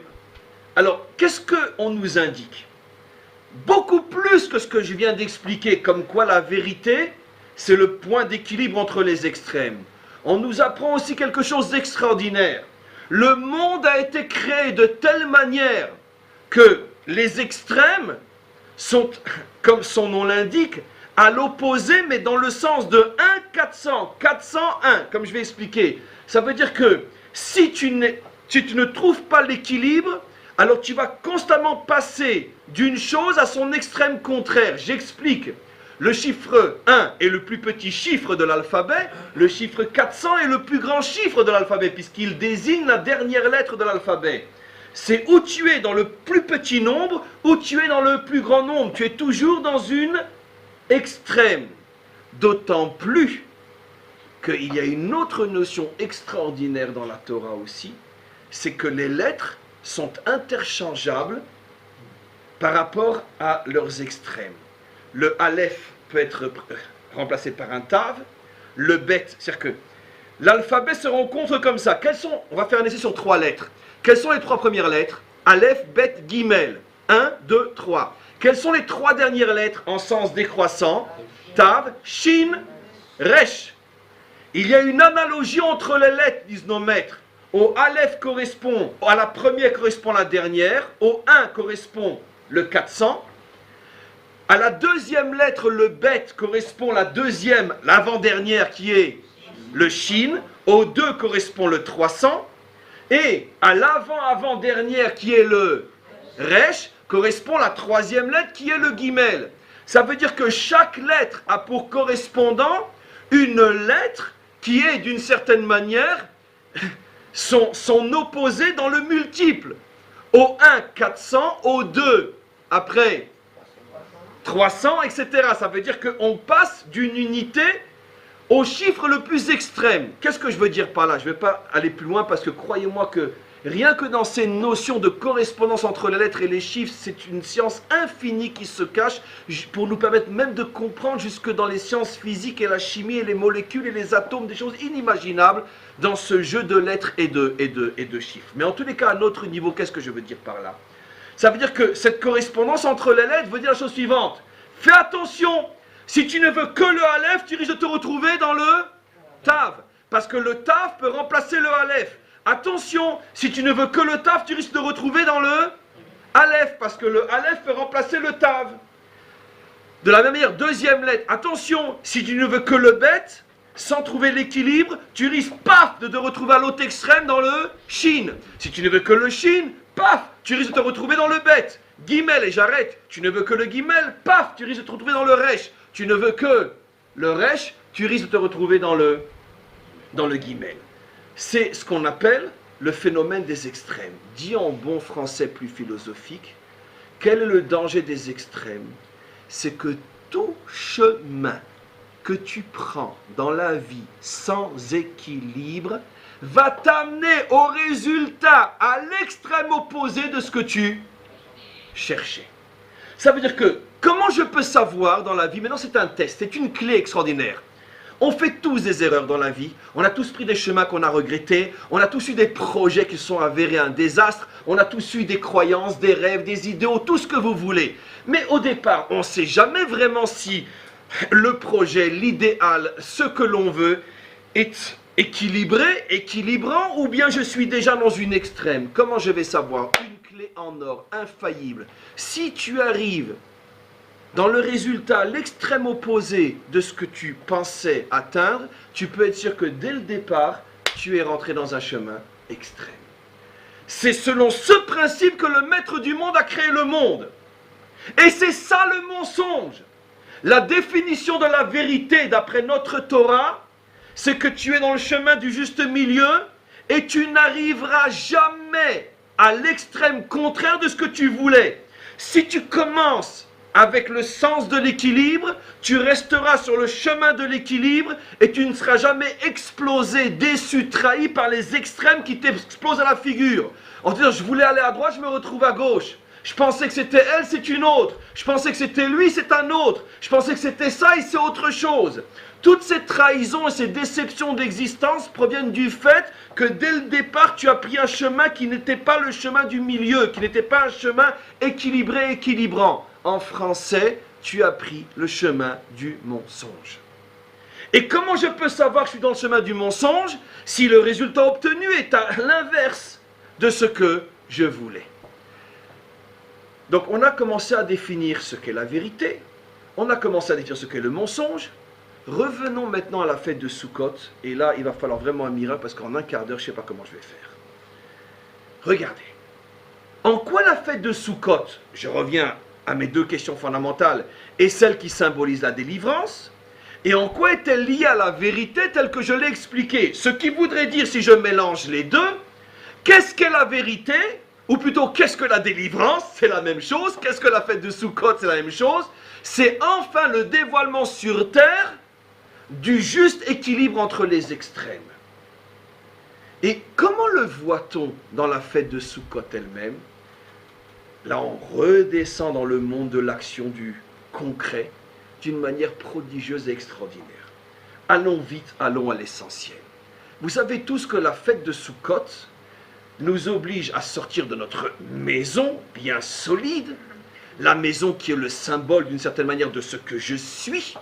Alors, qu'est-ce qu'on nous indique? Beaucoup plus que ce que je viens d'expliquer, comme quoi la vérité, c'est le point d'équilibre entre les extrêmes. On nous apprend aussi quelque chose d'extraordinaire. Le monde a été créé de telle manière que les extrêmes sont, comme son nom l'indique, à l'opposé, mais dans le sens de 1, 400, 401, comme je vais expliquer. Ça veut dire que si tu ne trouves pas l'équilibre, alors tu vas constamment passer d'une chose à son extrême contraire. J'explique. Le chiffre 1 est le plus petit chiffre de l'alphabet, le chiffre 400 est le plus grand chiffre de l'alphabet, puisqu'il désigne la dernière lettre de l'alphabet. C'est où tu es dans le plus petit nombre, ou tu es dans le plus grand nombre. Tu es toujours dans une extrême. D'autant plus qu'il y a une autre notion extraordinaire dans la Torah aussi, c'est que les lettres sont interchangeables par rapport à leurs extrêmes. Le Aleph peut être remplacé par un Tav, le Bet, c'est-à-dire que l'alphabet se rencontre comme ça. On va faire un essai sur 3 lettres. Quelles sont les 3 premières lettres? Aleph, Bet, Gimel. 1, 2, 3. Quelles sont les 3 dernières lettres en sens décroissant? Tav, Shin, Resh. Il y a une analogie entre les lettres, disent nos maîtres. Au Aleph correspond, à la première correspond la dernière, au 1 correspond le 400, à la deuxième lettre, le Bet, correspond la deuxième, l'avant-dernière qui est le Shin, au 2 correspond le 300, et à l'avant-avant-dernière qui est le Resh, correspond la troisième lettre qui est le Gimel. Ça veut dire que chaque lettre a pour correspondant une lettre qui est d'une certaine manière son opposé dans le multiple. Au 1, 400, au 2, après 300, etc. Ça veut dire qu'on passe d'une unité au chiffre le plus extrême. Qu'est-ce que je veux dire par là? Je ne vais pas aller plus loin parce que croyez-moi que rien que dans ces notions de correspondance entre les lettres et les chiffres, c'est une science infinie qui se cache pour nous permettre même de comprendre jusque dans les sciences physiques et la chimie et les molécules et les atomes, des choses inimaginables dans ce jeu de lettres et de chiffres. Mais en tous les cas, à notre niveau, qu'est-ce que je veux dire par là? Ça veut dire que cette correspondance entre les lettres veut dire la chose suivante. Fais attention, si tu ne veux que le Aleph, tu risques de te retrouver dans le Tav. Parce que le Tav peut remplacer le Aleph. Attention, si tu ne veux que le Tav, tu risques de te retrouver dans le Aleph. Parce que le Aleph peut remplacer le Tav. De la même manière, deuxième lettre. Attention, si tu ne veux que le Bet, sans trouver l'équilibre, tu risques, paf, de te retrouver à l'autre extrême dans le Shin. Si tu ne veux que le Shin, paf, tu risques de te retrouver dans le Bet. Gimel, et j'arrête. Tu ne veux que le Gimel, paf, tu risques de te retrouver dans le Resh. Tu ne veux que le Resh, tu risques de te retrouver dans le Gimel. C'est ce qu'on appelle le phénomène des extrêmes. Dit en bon français plus philosophique, quel est le danger des extrêmes? C'est que tout chemin que tu prends dans la vie sans équilibre va t'amener au résultat à l'extrême opposé de ce que tu cherchais. Ça veut dire que, comment je peux savoir dans la vie? Maintenant c'est un test, c'est une clé extraordinaire. On fait tous des erreurs dans la vie, on a tous pris des chemins qu'on a regrettés, on a tous eu des projets qui sont avérés un désastre, on a tous eu des croyances, des rêves, des idéaux, tout ce que vous voulez. Mais au départ, on ne sait jamais vraiment si le projet, l'idéal, ce que l'on veut est équilibré, équilibrant, ou bien je suis déjà dans une extrême. Comment je vais savoir? Une clé en or, infaillible. Si tu arrives dans le résultat, l'extrême opposé de ce que tu pensais atteindre, tu peux être sûr que dès le départ, tu es rentré dans un chemin extrême. C'est selon ce principe que le maître du monde a créé le monde. Et c'est ça le mensonge. La définition de la vérité d'après notre Torah, c'est que tu es dans le chemin du juste milieu et tu n'arriveras jamais à l'extrême contraire de ce que tu voulais. Si tu commences avec le sens de l'équilibre, tu resteras sur le chemin de l'équilibre et tu ne seras jamais explosé, déçu, trahi par les extrêmes qui t'explosent à la figure. En disant, je voulais aller à droite, je me retrouve à gauche. Je pensais que c'était elle, c'est une autre. Je pensais que c'était lui, c'est un autre. Je pensais que c'était ça et c'est autre chose. Toutes ces trahisons et ces déceptions d'existence proviennent du fait que dès le départ, tu as pris un chemin qui n'était pas le chemin du milieu, qui n'était pas un chemin équilibré, équilibrant. En français, tu as pris le chemin du mensonge. Et comment je peux savoir que je suis dans le chemin du mensonge si le résultat obtenu est à l'inverse de ce que je voulais? Donc on a commencé à définir ce qu'est la vérité, on a commencé à définir ce qu'est le mensonge. Revenons maintenant à la fête de Sukkot, et là il va falloir vraiment un miracle parce qu'en un quart d'heure je ne sais pas comment je vais faire. Regardez, en quoi la fête de Sukkot, je reviens à mes deux questions fondamentales, est celle qui symbolise la délivrance, et en quoi est-elle liée à la vérité telle que je l'ai expliquée? Ce qui voudrait dire, si je mélange les deux, qu'est-ce qu'est la vérité? Ou plutôt, qu'est-ce que la délivrance? C'est la même chose. Qu'est-ce que la fête de Sukkot? C'est la même chose. C'est enfin le dévoilement sur terre du juste équilibre entre les extrêmes. Et comment le voit-on dans la fête de Sukkot elle-même? Là, on redescend dans le monde de l'action du concret d'une manière prodigieuse et extraordinaire. Allons vite, allons à l'essentiel. Vous savez tous que la fête de Sukkot nous oblige à sortir de notre maison bien solide, la maison qui est le symbole d'une certaine manière de ce que je suis,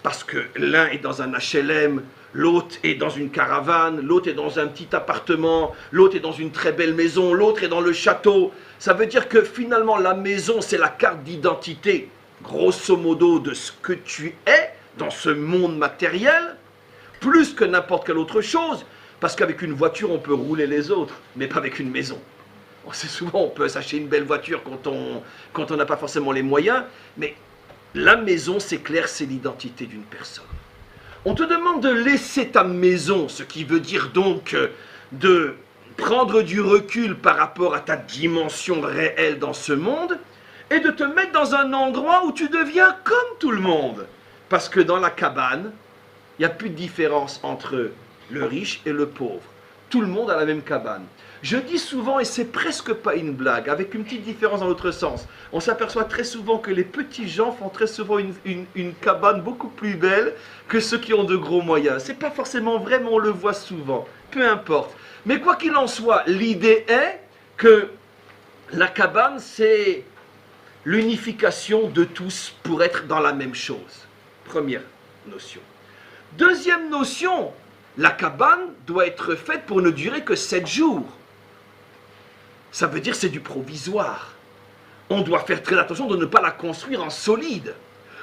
parce que l'un est dans un HLM, l'autre est dans une caravane, l'autre est dans un petit appartement, l'autre est dans une très belle maison, l'autre est dans le château. Ça veut dire que finalement la maison c'est la carte d'identité, grosso modo de ce que tu es dans ce monde matériel, plus que n'importe quelle autre chose. Parce qu'avec une voiture, on peut rouler les autres, mais pas avec une maison. On sait souvent, on peut s'acheter une belle voiture quand on n'a pas forcément les moyens, mais la maison, c'est clair, c'est l'identité d'une personne. On te demande de laisser ta maison, ce qui veut dire donc de prendre du recul par rapport à ta dimension réelle dans ce monde, et de te mettre dans un endroit où tu deviens comme tout le monde. Parce que dans la cabane, il n'y a plus de différence entre le riche et le pauvre. Tout le monde a la même cabane. Je dis souvent, et c'est presque pas une blague, avec une petite différence dans l'autre sens, on s'aperçoit très souvent que les petits gens font très souvent une cabane beaucoup plus belle que ceux qui ont de gros moyens. C'est pas forcément vrai, mais on le voit souvent. Peu importe. Mais quoi qu'il en soit, l'idée est que la cabane, c'est l'unification de tous pour être dans la même chose. Première notion. Deuxième notion, la cabane doit être faite pour ne durer que 7 jours. Ça veut dire que c'est du provisoire. On doit faire très attention de ne pas la construire en solide.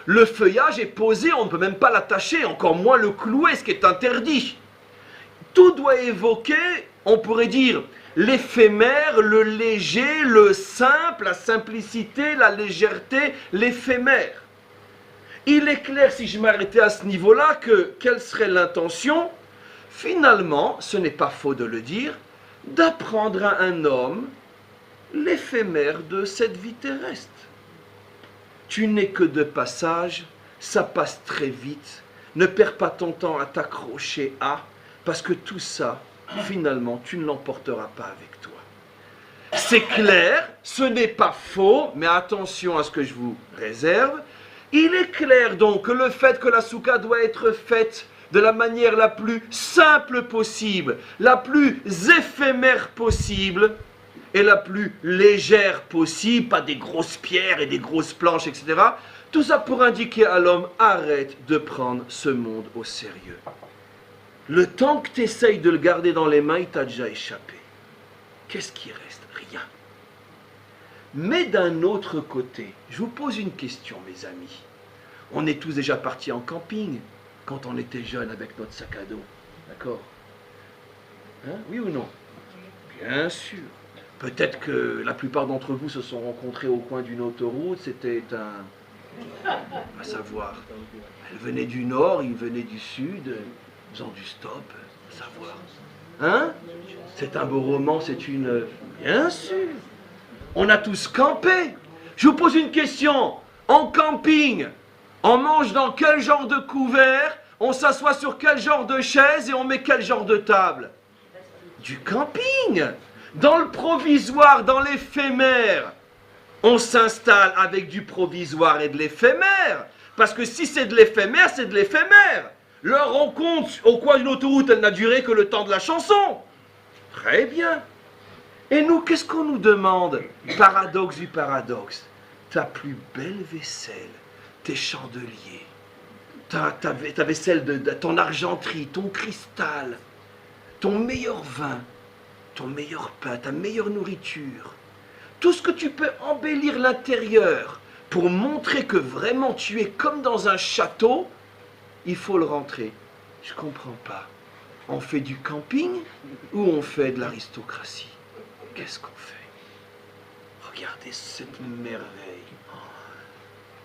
Le feuillage est posé, on ne peut même pas l'attacher, encore moins le clouer, ce qui est interdit. Tout doit évoquer, on pourrait dire, l'éphémère, le léger, le simple, la simplicité, la légèreté, l'éphémère. Il est clair, si je m'arrêtais à ce niveau-là, que quelle serait l'intention? Finalement, ce n'est pas faux de le dire, d'apprendre à un homme l'éphémère de cette vie terrestre. Tu n'es que de passage, ça passe très vite, ne perds pas ton temps à t'accrocher à, parce que tout ça, finalement, tu ne l'emporteras pas avec toi. C'est clair, ce n'est pas faux, mais attention à ce que je vous réserve. Il est clair donc que le fait que la soukha doit être faite de la manière la plus simple possible, la plus éphémère possible et la plus légère possible, pas des grosses pierres et des grosses planches, etc. Tout ça pour indiquer à l'homme, arrête de prendre ce monde au sérieux. Le temps que tu essayes de le garder dans les mains, il t'a déjà échappé. Qu'est-ce qui reste? Rien. Mais d'un autre côté, je vous pose une question, mes amis. On est tous déjà partis en camping quand on était jeunes avec notre sac à dos. D'accord? Hein? Oui ou non? Bien sûr. Peut-être que la plupart d'entre vous se sont rencontrés au coin d'une autoroute, c'était À savoir, elle venait du nord, il venait du sud, faisant du stop, à savoir. Hein? C'est un beau roman, c'est une... Bien sûr. On a tous campé. Je vous pose une question. En camping, on mange dans quel genre de couvert? On s'assoit sur quel genre de chaise et on met quel genre de table? Du camping. Dans le provisoire, dans l'éphémère, on s'installe avec du provisoire et de l'éphémère. Parce que si c'est de l'éphémère, c'est de l'éphémère. Leur rencontre au coin d'une autoroute, elle n'a duré que le temps de la chanson. Très bien. Et nous, qu'est-ce qu'on nous demande? Paradoxe du paradoxe. Ta plus belle vaisselle, tes chandeliers, ta vaisselle de ton argenterie, ton cristal, ton meilleur vin, ton meilleur pain, ta meilleure nourriture. Tout ce que tu peux embellir l'intérieur pour montrer que vraiment tu es comme dans un château, il faut le rentrer. Je ne comprends pas. On fait du camping ou on fait de l'aristocratie? Qu'est-ce qu'on fait? Regardez cette merveille.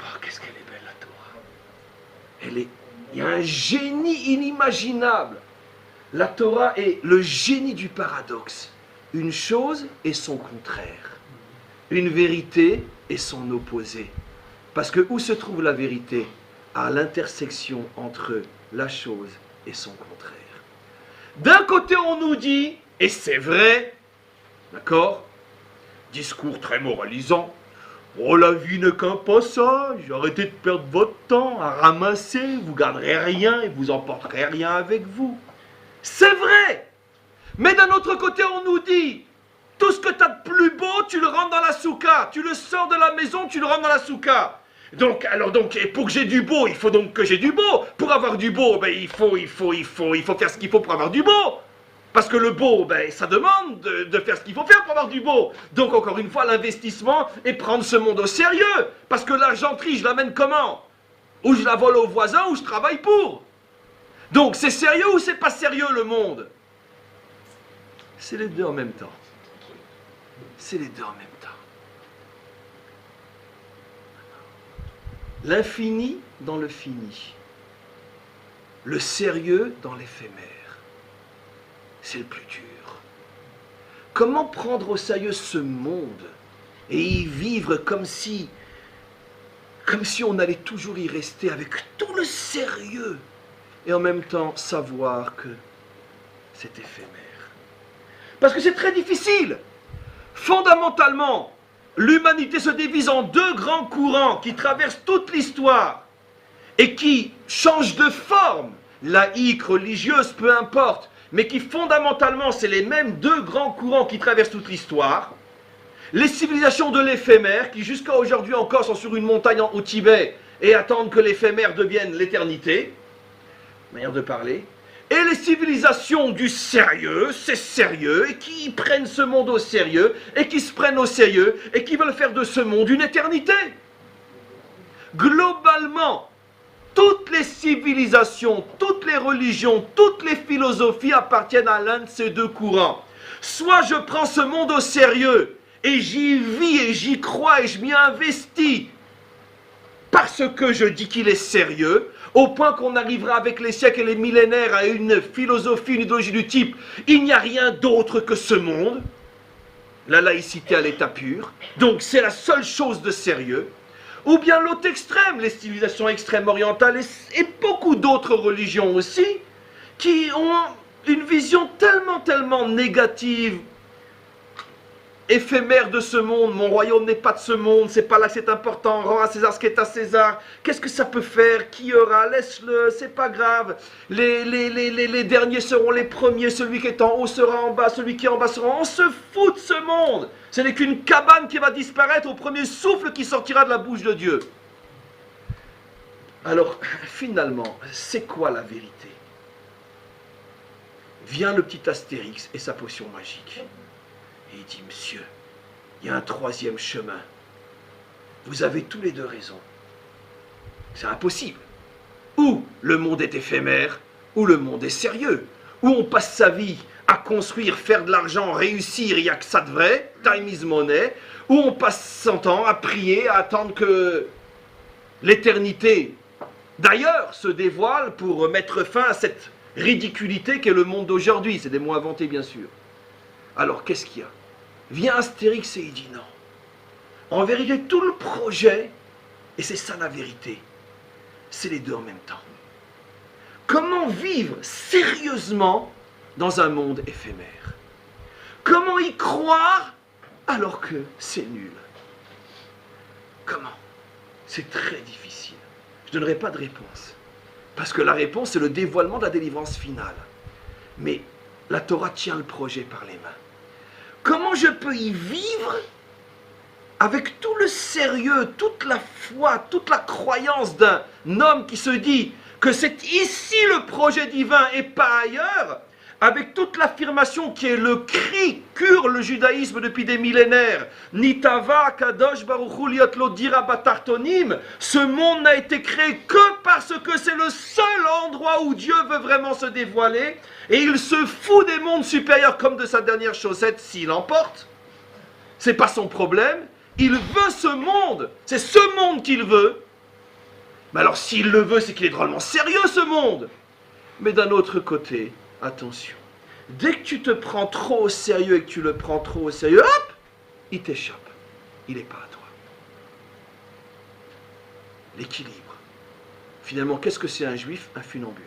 Oh, qu'est-ce qu'elle est belle, la Torah. Il y a un génie inimaginable. La Torah est le génie du paradoxe. Une chose et son contraire. Une vérité et son opposé. Parce que où se trouve la vérité? À l'intersection entre la chose et son contraire. D'un côté, on nous dit, et c'est vrai, d'accord? Discours très moralisant. Oh, la vie n'est qu'un passage. Arrêtez de perdre votre temps à ramasser. Vous garderez rien et vous emporterez rien avec vous. C'est vrai. Mais d'un autre côté, on nous dit, tout ce que tu as de plus beau, tu le rentres dans la souka. Tu le sors de la maison, tu le rentres dans la souka. Donc, et pour que j'ai du beau, il faut donc que j'ai du beau. Pour avoir du beau, ben, il faut faire ce qu'il faut pour avoir du beau. Parce que le beau, ben, ça demande de faire ce qu'il faut faire pour avoir du beau. Donc, encore une fois, l'investissement est prendre ce monde au sérieux. Parce que l'argenterie, je l'amène comment? Ou je la vole aux voisins, ou je travaille pour. Donc, c'est sérieux ou c'est pas sérieux, le monde? C'est les deux en même temps. C'est les deux en même temps. L'infini dans le fini. Le sérieux dans l'éphémère. C'est le plus dur. Comment prendre au sérieux ce monde et y vivre comme si on allait toujours y rester avec tout le sérieux et en même temps savoir que c'est éphémère. Parce que c'est très difficile. Fondamentalement, l'humanité se divise en deux grands courants qui traversent toute l'histoire et qui changent de forme, laïque, religieuse, peu importe, mais qui fondamentalement, c'est les mêmes deux grands courants qui traversent toute l'histoire. Les civilisations de l'éphémère, qui jusqu'à aujourd'hui encore sont sur une montagne au Tibet et attendent que l'éphémère devienne l'éternité, manière de parler. Et les civilisations du sérieux, c'est sérieux, et qui prennent ce monde au sérieux, et qui se prennent au sérieux, et qui veulent faire de ce monde une éternité. Globalement, toutes les civilisations, toutes les religions, toutes les philosophies appartiennent à l'un de ces deux courants. Soit je prends ce monde au sérieux, et j'y vis, et j'y crois, et je m'y investis, parce que je dis qu'il est sérieux, au point qu'on arrivera avec les siècles et les millénaires à une philosophie, une idéologie du type « il n'y a rien d'autre que ce monde », la laïcité à l'état pur, donc c'est la seule chose de sérieux, ou bien l'autre extrême, les civilisations extrêmes orientales et beaucoup d'autres religions aussi, qui ont une vision tellement négative, éphémère de ce monde. Mon royaume n'est pas de ce monde, c'est pas là que c'est important, rends à César ce qui est à César. Qu'est-ce que ça peut faire? Qui aura? Laisse-le, c'est pas grave. Les derniers seront les premiers, celui qui est en haut sera en bas, celui qui est en bas sera en haut. On se fout de ce monde. Ce n'est qu'une cabane qui va disparaître au premier souffle qui sortira de la bouche de Dieu. Alors, finalement, c'est quoi la vérité? Vient le petit Astérix et sa potion magique. Et il dit, monsieur, il y a un troisième chemin. Vous avez tous les deux raison. C'est impossible. Ou le monde est éphémère, ou le monde est sérieux. Ou on passe sa vie à construire, faire de l'argent, réussir, il n'y a que ça de vrai, time is money. Ou on passe son temps à prier, à attendre que l'éternité, d'ailleurs, se dévoile pour mettre fin à cette ridiculité qu'est le monde d'aujourd'hui. C'est des mots inventés, bien sûr. Alors, qu'est-ce qu'il y a? Vient Astérix et il dit non. En vérité, tout le projet, et c'est ça la vérité, c'est les deux en même temps. Comment vivre sérieusement dans un monde éphémère? Comment y croire alors que c'est nul? Comment? C'est très difficile. Je ne donnerai pas de réponse. Parce que la réponse, c'est le dévoilement de la délivrance finale. Mais la Torah tient le projet par les mains. Comment je peux y vivre avec tout le sérieux, toute la foi, toute la croyance d'un homme qui se dit que c'est ici le projet divin et pas ailleurs, avec toute l'affirmation qui est le cri qu'hurle le judaïsme depuis des millénaires, Nitava Kadosh Baruch Hu liot lo dira batartonim, ce monde n'a été créé que parce que c'est le seul endroit où Dieu veut vraiment se dévoiler, et il se fout des mondes supérieurs comme de sa dernière chaussette s'il emporte. C'est pas son problème. Il veut ce monde, c'est ce monde qu'il veut. Mais alors s'il le veut, c'est qu'il est drôlement sérieux ce monde. Mais d'un autre côté, attention, dès que tu te prends trop au sérieux et que tu le prends trop au sérieux, hop, il t'échappe. Il n'est pas à toi. L'équilibre. Finalement, qu'est-ce que c'est un juif? Un funambule.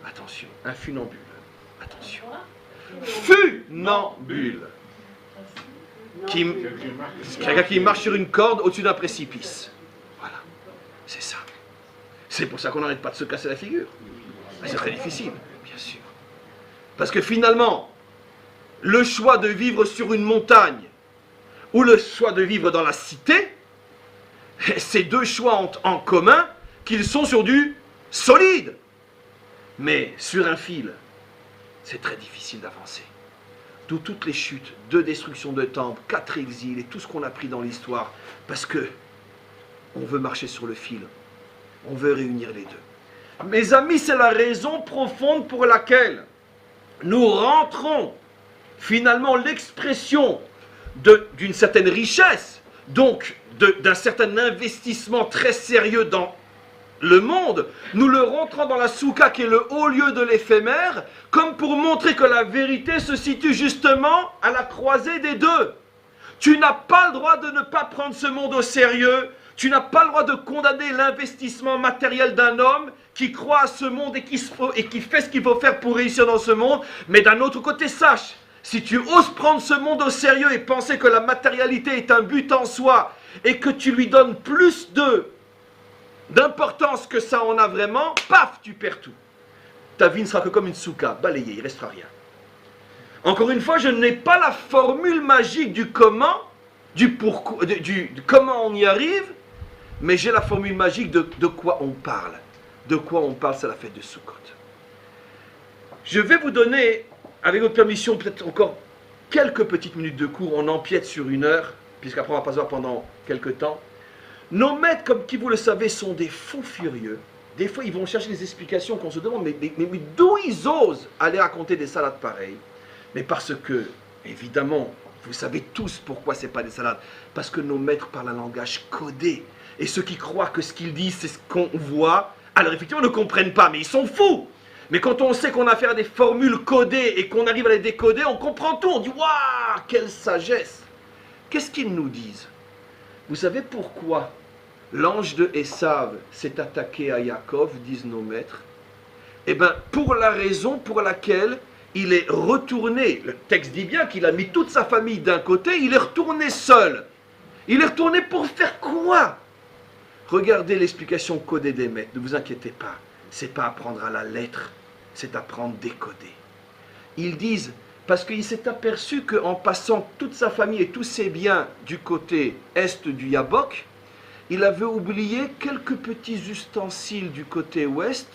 Attention, un funambule. Attention. Funambule. Quelqu'un qui marche sur une corde au-dessus d'un précipice. Voilà, c'est ça. C'est pour ça qu'on n'arrête pas de se casser la figure. C'est très difficile, bien sûr. Parce que finalement, le choix de vivre sur une montagne ou le choix de vivre dans la cité, ces deux choix ont en commun qu'ils sont sur du solide. Mais sur un fil, c'est très difficile d'avancer. D'où toutes les chutes, 2 destructions de temples, 4 exils et tout ce qu'on a pris dans l'histoire. Parce que on veut marcher sur le fil. On veut réunir les deux. Mes amis, c'est la raison profonde pour laquelle nous rentrons finalement l'expression d'une certaine richesse, donc d'un certain investissement très sérieux dans le monde, nous le rentrons dans la soukha qui est le haut lieu de l'éphémère, comme pour montrer que la vérité se situe justement à la croisée des deux. Tu n'as pas le droit de ne pas prendre ce monde au sérieux, tu n'as pas le droit de condamner l'investissement matériel d'un homme qui croit à ce monde et qui fait ce qu'il faut faire pour réussir dans ce monde, mais d'un autre côté, sache, si tu oses prendre ce monde au sérieux et penser que la matérialité est un but en soi et que tu lui donnes plus d'importance que ça en a vraiment, paf, tu perds tout. Ta vie ne sera que comme une soukha, balayée, il ne restera rien. Encore une fois, je n'ai pas la formule magique du comment, du pourquoi, du comment on y arrive, mais j'ai la formule magique de quoi on parle. De quoi on parle, c'est la fête de Sukkot. Je vais vous donner, avec votre permission, peut-être encore quelques petites minutes de cours. On empiète sur 1 heure, puisqu'après on va pas se voir pendant quelques temps. Nos maîtres, comme qui vous le savez, sont des fous furieux. Des fois, ils vont chercher des explications qu'on se demande, mais d'où ils osent aller raconter des salades pareilles? Mais parce que, évidemment, vous savez tous pourquoi ce n'est pas des salades. Parce que nos maîtres parlent un langage codé. Et ceux qui croient que ce qu'ils disent, c'est ce qu'on voit, alors effectivement, ne comprennent pas, mais ils sont fous. Mais quand on sait qu'on a affaire à des formules codées et qu'on arrive à les décoder, on comprend tout. On dit, waouh, quelle sagesse! Qu'est-ce qu'ils nous disent? Vous savez pourquoi l'ange de Esav s'est attaqué à Yaakov, disent nos maîtres? Eh bien, pour la raison pour laquelle il est retourné, le texte dit bien qu'il a mis toute sa famille d'un côté, il est retourné seul. Il est retourné pour faire quoi? Regardez l'explication codée des maîtres, ne vous inquiétez pas, c'est pas apprendre à la lettre, c'est apprendre décoder. Ils disent, parce qu'il s'est aperçu qu'en passant toute sa famille et tous ses biens du côté est du Yabok, il avait oublié quelques petits ustensiles du côté ouest,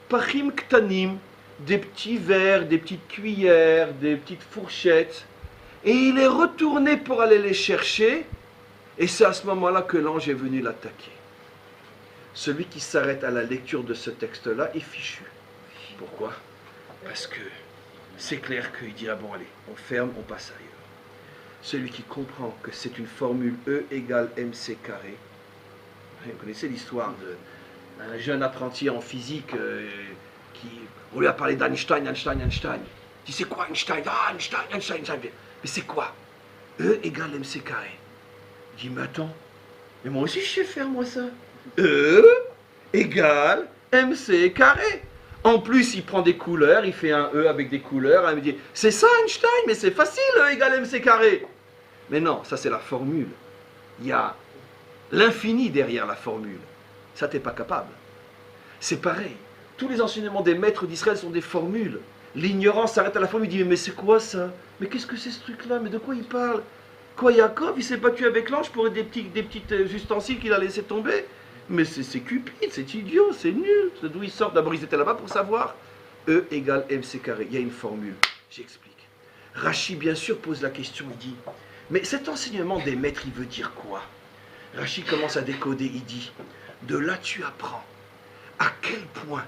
pachim ktanim, des petits verres, des petites cuillères, des petites fourchettes, et il est retourné pour aller les chercher, et c'est à ce moment-là que l'ange est venu l'attaquer. Celui qui s'arrête à la lecture de ce texte-là est fichu. Pourquoi? Parce que c'est clair qu'il dit, ah bon allez, on ferme, on passe ailleurs. Celui qui comprend que c'est une formule E égale MC carré, Vous connaissez l'histoire d'un jeune apprenti en physique on lui a parlé d'Einstein. Il dit c'est quoi Einstein? Ah, Einstein. Mais c'est quoi? E égale mc carré. Il dit mais attends, mais moi aussi je sais faire moi ça. E égale mc carré. En plus, il prend des couleurs, il fait un E avec des couleurs. Il me dit, c'est ça Einstein, mais c'est facile, E égale mc carré. Mais non, ça c'est la formule. Il y a l'infini derrière la formule. Ça, t'es pas capable. C'est pareil. Tous les enseignements des maîtres d'Israël sont des formules. L'ignorance s'arrête à la formule. Il dit, mais c'est quoi ça? Mais qu'est-ce que c'est ce truc-là? Mais de quoi il parle? Quoi, Yaakov, il s'est battu avec l'ange pour des petites ustensiles qu'il a laissé tomber? Mais c'est cupide, c'est idiot, c'est nul. D'où ils sortent? D'abord, ils étaient là-bas pour savoir. E égale mc carré. Il y a une formule. J'explique. Rachi, bien sûr, pose la question. Il dit, mais cet enseignement des maîtres, il veut dire quoi? Rachi commence à décoder. Il dit, de là tu apprends à quel point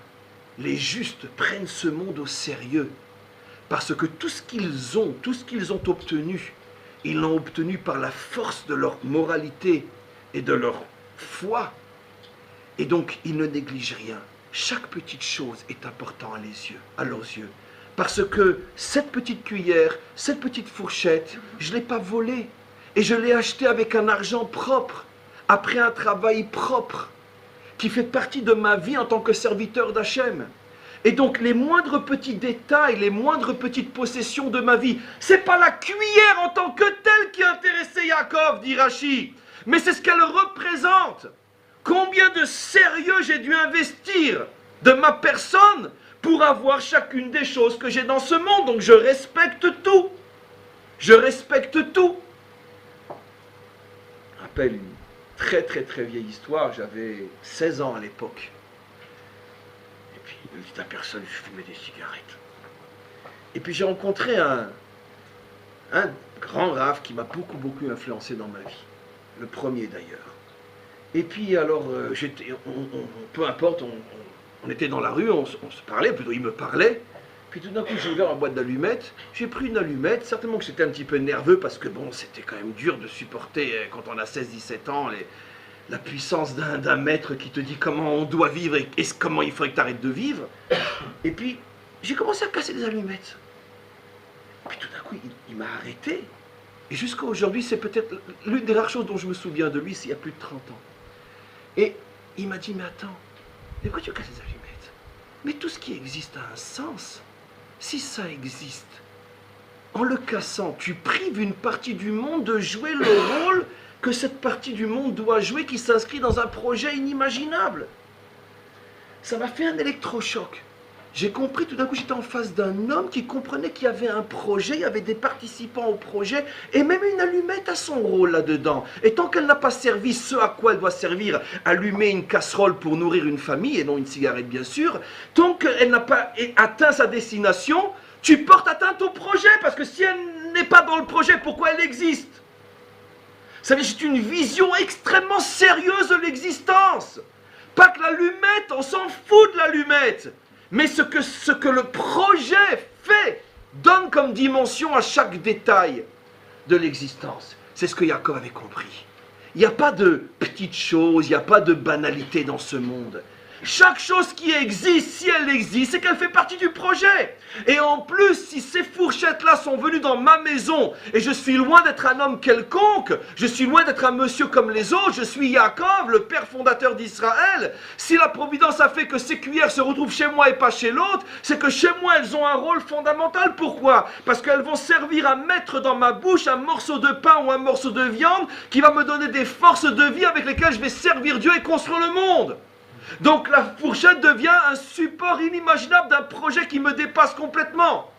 les justes prennent ce monde au sérieux. Parce que tout ce qu'ils ont obtenu, ils l'ont obtenu par la force de leur moralité et de leur foi. Et donc, ils ne négligent rien. Chaque petite chose est importante à leurs yeux. Parce que cette petite cuillère, cette petite fourchette, je ne l'ai pas volée. Et je l'ai achetée avec un argent propre, après un travail propre, qui fait partie de ma vie en tant que serviteur d'Hachem. Et donc, les moindres petits détails, les moindres petites possessions de ma vie, ce n'est pas la cuillère en tant que telle qui intéressait Yaakov, dit Rachi, mais c'est ce qu'elle représente. Combien de sérieux j'ai dû investir de ma personne pour avoir chacune des choses que j'ai dans ce monde. Donc je respecte tout. Je respecte tout. Je me rappelle une très vieille histoire. J'avais 16 ans à l'époque. Et puis il me dit à personne, je fumais des cigarettes. Et puis j'ai rencontré un grand rave qui m'a beaucoup influencé dans ma vie. Le premier d'ailleurs. Et puis alors, peu importe, on était dans la rue, on se parlait, plutôt il me parlait. Puis tout d'un coup, j'ai ouvert la boîte d'allumettes, j'ai pris une allumette, certainement que j'étais un petit peu nerveux parce que bon, c'était quand même dur de supporter, quand on a 16-17 ans, la puissance d'un maître qui te dit comment on doit vivre et comment il faudrait que tu arrêtes de vivre. Et puis, j'ai commencé à casser des allumettes. Puis tout d'un coup, il m'a arrêté. Et jusqu'à aujourd'hui, c'est peut-être l'une des rares choses dont je me souviens de lui, c'est il y a plus de 30 ans. Et il m'a dit, mais attends, mais pourquoi tu casses les allumettes? Mais tout ce qui existe a un sens. Si ça existe, en le cassant, tu prives une partie du monde de jouer le rôle que cette partie du monde doit jouer, qui s'inscrit dans un projet inimaginable. Ça m'a fait un électrochoc. J'ai compris, tout d'un coup, j'étais en face d'un homme qui comprenait qu'il y avait un projet, il y avait des participants au projet, et même une allumette a son rôle là-dedans. Et tant qu'elle n'a pas servi ce à quoi elle doit servir, allumer une casserole pour nourrir une famille, et non une cigarette bien sûr, tant qu'elle n'a pas atteint sa destination, tu portes atteinte au projet, parce que si elle n'est pas dans le projet, pourquoi elle existe? Ça veut dire que c'est une vision extrêmement sérieuse de l'existence. Pas que l'allumette, on s'en fout de l'allumette. Mais ce que le projet fait, donne comme dimension à chaque détail de l'existence. C'est ce que Yaakov avait compris. Il n'y a pas de petites choses, il n'y a pas de banalité dans ce monde. Chaque chose qui existe, si elle existe, c'est qu'elle fait partie du projet. Et en plus, si ces fourchettes-là sont venues dans ma maison, et je suis loin d'être un homme quelconque, je suis loin d'être un monsieur comme les autres, je suis Yaakov, le père fondateur d'Israël, si la providence a fait que ces cuillères se retrouvent chez moi et pas chez l'autre, c'est que chez moi, elles ont un rôle fondamental. Pourquoi? Parce qu'elles vont servir à mettre dans ma bouche un morceau de pain ou un morceau de viande qui va me donner des forces de vie avec lesquelles je vais servir Dieu et construire le monde. Donc la fourchette devient un support inimaginable d'un projet qui me dépasse complètement.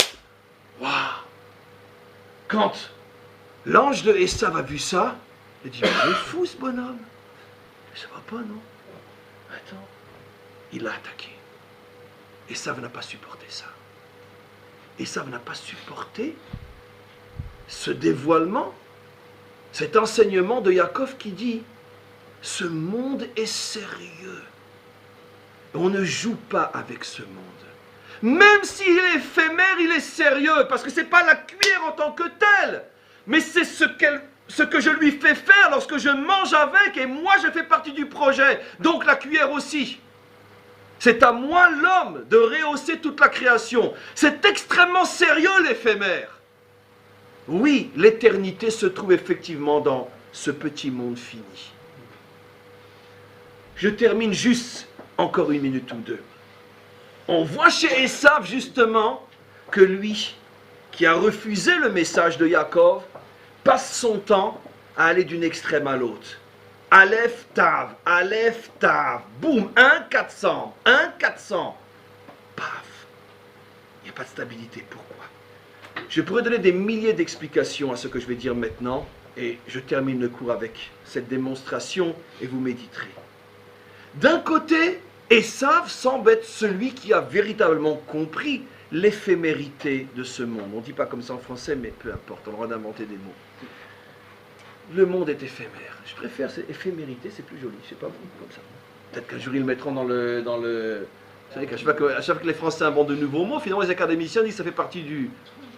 Waouh! Quand l'ange de Esav a vu ça, il a dit, mais il est fou ce bonhomme. Ça va pas, non? Attends. Il l'a attaqué. Esav n'a pas supporté ça. Esav n'a pas supporté ce dévoilement, cet enseignement de Yaakov qui dit, ce monde est sérieux. On ne joue pas avec ce monde. Même s'il est éphémère, il est sérieux, parce que ce n'est pas la cuillère en tant que telle, mais c'est ce ce que je lui fais faire lorsque je mange avec, et moi je fais partie du projet, donc la cuillère aussi. C'est à moi l'homme de rehausser toute la création. C'est extrêmement sérieux l'éphémère. Oui, l'éternité se trouve effectivement dans ce petit monde fini. Je termine juste encore une minute ou deux. On voit chez Esav justement que lui, qui a refusé le message de Yaakov, passe son temps à aller d'une extrême à l'autre. Aleph Tav, boum, 1-400, 1-400, paf. Il n'y a pas de stabilité. Pourquoi? Je pourrais donner des milliers d'explications à ce que je vais dire maintenant, et je termine le cours avec cette démonstration, et vous méditerez. D'un côté, Esav semble être celui qui a véritablement compris l'éphémérité de ce monde. On ne dit pas comme ça en français, mais peu importe, on a le droit d'inventer des mots. Le monde est éphémère. Je préfère cette éphémérité, c'est plus joli. Je ne sais pas vous, comme ça. Peut-être qu'un jour ils le mettront dans le... Vous savez qu'à chaque fois que les Français inventent de nouveaux mots, finalement les académiciens disent que ça fait partie du...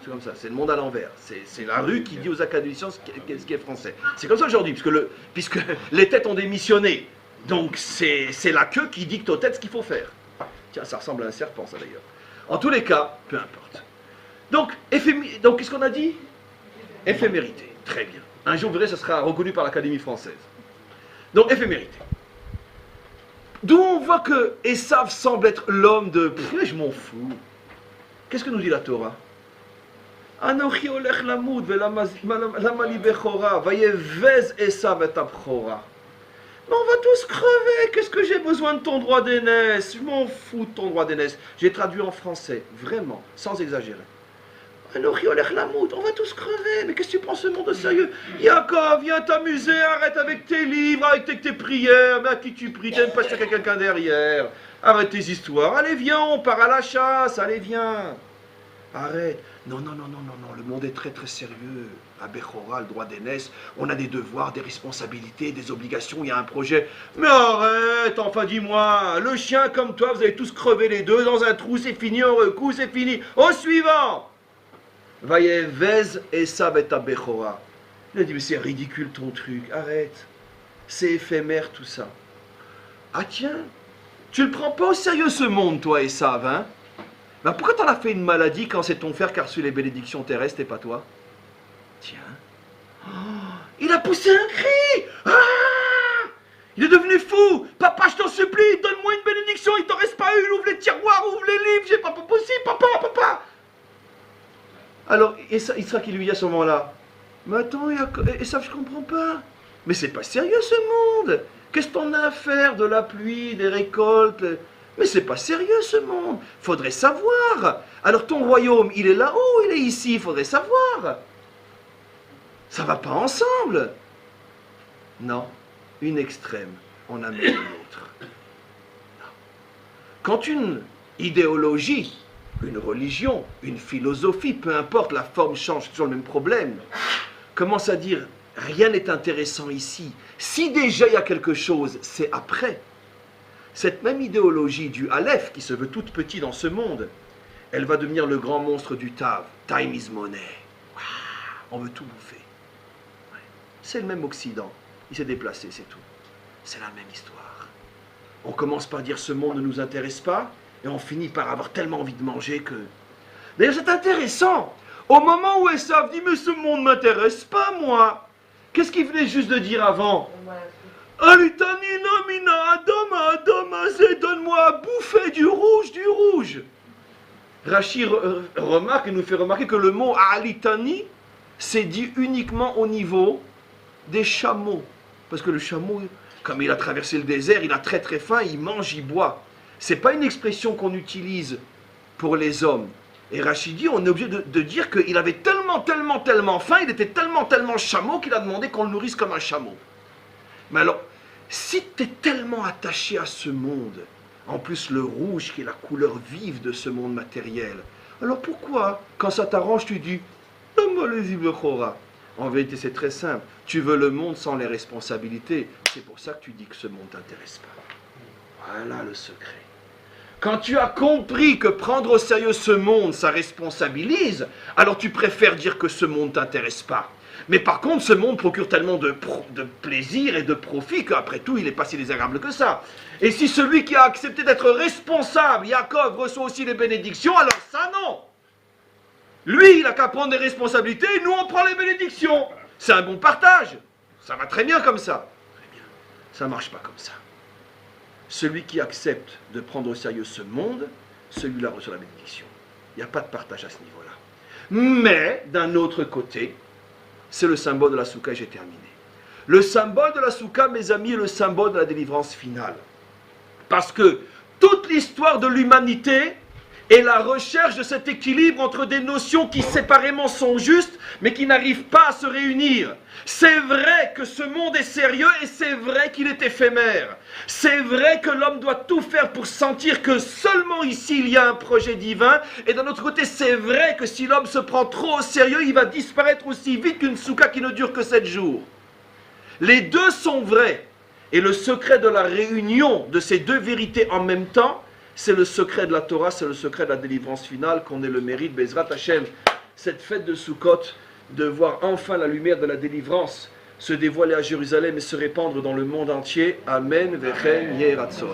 C'est comme ça, c'est le monde à l'envers. C'est la rue qui dit aux académiciens ce qui est français. C'est comme ça aujourd'hui, puisque les têtes ont démissionné. Donc c'est la queue qui dicte aux têtes ce qu'il faut faire. Tiens, ça ressemble à un serpent, ça d'ailleurs. En tous les cas, peu importe. Donc qu'est-ce qu'on a dit? Éphémérité. Très bien. Un jour, vous verrez, ça sera reconnu par l'Académie française. Donc, éphémérité. D'où on voit que Esav semble être l'homme de... je m'en fous. Qu'est-ce que nous dit la Torah? Anochi olech lamoud velama li bechora vayevez Esav et abchora. Mais on va tous crever. Qu'est-ce que j'ai besoin de ton droit d'aînesse? Je m'en fous de ton droit d'aînesse. J'ai traduit en français, vraiment, sans exagérer. Anochi olech lamoud, on va tous crever. Mais qu'est-ce que tu prends ce monde au sérieux? Yaakov, viens t'amuser, arrête avec tes livres, arrête avec tes prières. Mais à qui tu pries? T'aimes pas sûr qu'il y a quelqu'un derrière. Arrête tes histoires. Allez, viens, on part à la chasse. Allez, viens. Arrête. Non, le monde est très très sérieux. À Bechora, le droit d'aînesse, on a des devoirs, des responsabilités, des obligations, il y a un projet. Mais arrête, enfin dis-moi, le chien comme toi, vous allez tous crever les deux dans un trou, c'est fini, on recoue, c'est fini. Au suivant. Vayevez Esav et Bechora. Il a dit, mais c'est ridicule ton truc, arrête. C'est éphémère tout ça. Ah tiens, tu le prends pas au sérieux ce monde, toi, Esav, hein? Ben pourquoi t'en as fait une maladie quand c'est ton frère qui a reçu les bénédictions terrestres et pas toi? Tiens. Oh, il a poussé un cri. Ah, il est devenu fou. Papa, je t'en supplie, donne-moi une bénédiction. Il t'en reste pas une. Ouvre les tiroirs, ouvre les livres. J'ai pas possible, papa. Alors, Isra qui lui dit à ce moment-là, mais attends, et ça je comprends pas. Mais c'est pas sérieux ce monde. Qu'est-ce qu'on a à faire de la pluie, des récoltes? Mais c'est pas sérieux ce monde. Faudrait savoir. Alors ton royaume, il est là-haut, il est ici. Faudrait savoir. Ça va pas ensemble. Non, une extrême, on amène l'autre. Quand une idéologie, une religion, une philosophie, peu importe, la forme change, toujours le même problème, commence à dire rien n'est intéressant ici. Si déjà il y a quelque chose, c'est après. Cette même idéologie du Aleph, qui se veut toute petite dans ce monde, elle va devenir le grand monstre du Tav. Time is money. On veut tout bouffer. Ouais. C'est le même Occident. Il s'est déplacé, c'est tout. C'est la même histoire. On commence par dire ce monde ne nous intéresse pas, et on finit par avoir tellement envie de manger que... D'ailleurs, c'est intéressant. Au moment où Esav dit « Mais ce monde ne m'intéresse pas, moi », qu'est-ce qu'il venait juste de dire avant? Donne-moi à bouffer du rouge. Rachid remarque et nous fait remarquer que le mot alitani c'est dit uniquement au niveau des chameaux. Parce que le chameau, comme il a traversé le désert, il a très très faim, il mange, il boit. C'est pas une expression qu'on utilise pour les hommes. Et Rachid dit, on est obligé de dire qu'il avait tellement faim, il était tellement chameau qu'il a demandé qu'on le nourrisse comme un chameau. Mais alors, si tu es tellement attaché à ce monde, en plus le rouge qui est la couleur vive de ce monde matériel, alors pourquoi, quand ça t'arrange, tu dis « Donne-moi les Ibechora » En vérité, c'est très simple. Tu veux le monde sans les responsabilités. C'est pour ça que tu dis que ce monde ne t'intéresse pas. Voilà le secret. Quand tu as compris que prendre au sérieux ce monde, ça responsabilise, alors tu préfères dire que ce monde ne t'intéresse pas. Mais par contre, ce monde procure tellement de plaisir et de profit qu'après tout, il n'est pas si désagréable que ça. Et si celui qui a accepté d'être responsable, Yaakov, reçoit aussi les bénédictions, alors ça non. Lui, il n'a qu'à prendre des responsabilités, et nous, on prend les bénédictions. C'est un bon partage. Ça va très bien comme ça. Très bien. Ça ne marche pas comme ça. Celui qui accepte de prendre au sérieux ce monde, celui-là reçoit la bénédiction. Il n'y a pas de partage à ce niveau-là. Mais, d'un autre côté, c'est le symbole de la soukha, et j'ai terminé. Le symbole de la soukha, mes amis, est le symbole de la délivrance finale. Parce que toute l'histoire de l'humanité est la recherche de cet équilibre entre des notions qui séparément sont justes, mais qui n'arrivent pas à se réunir. C'est vrai que ce monde est sérieux et c'est vrai qu'il est éphémère. C'est vrai que l'homme doit tout faire pour sentir que seulement ici il y a un projet divin. Et d'un autre côté, c'est vrai que si l'homme se prend trop au sérieux, il va disparaître aussi vite qu'une soukha qui ne dure que 7 jours. Les deux sont vrais. Et le secret de la réunion de ces deux vérités en même temps, c'est le secret de la Torah, c'est le secret de la délivrance finale qu'on ait le mérite, Bezrat Hashem, cette fête de Sukkot, de voir enfin la lumière de la délivrance se dévoiler à Jérusalem et se répandre dans le monde entier. Amen, Vechen, Yeh Ratzon.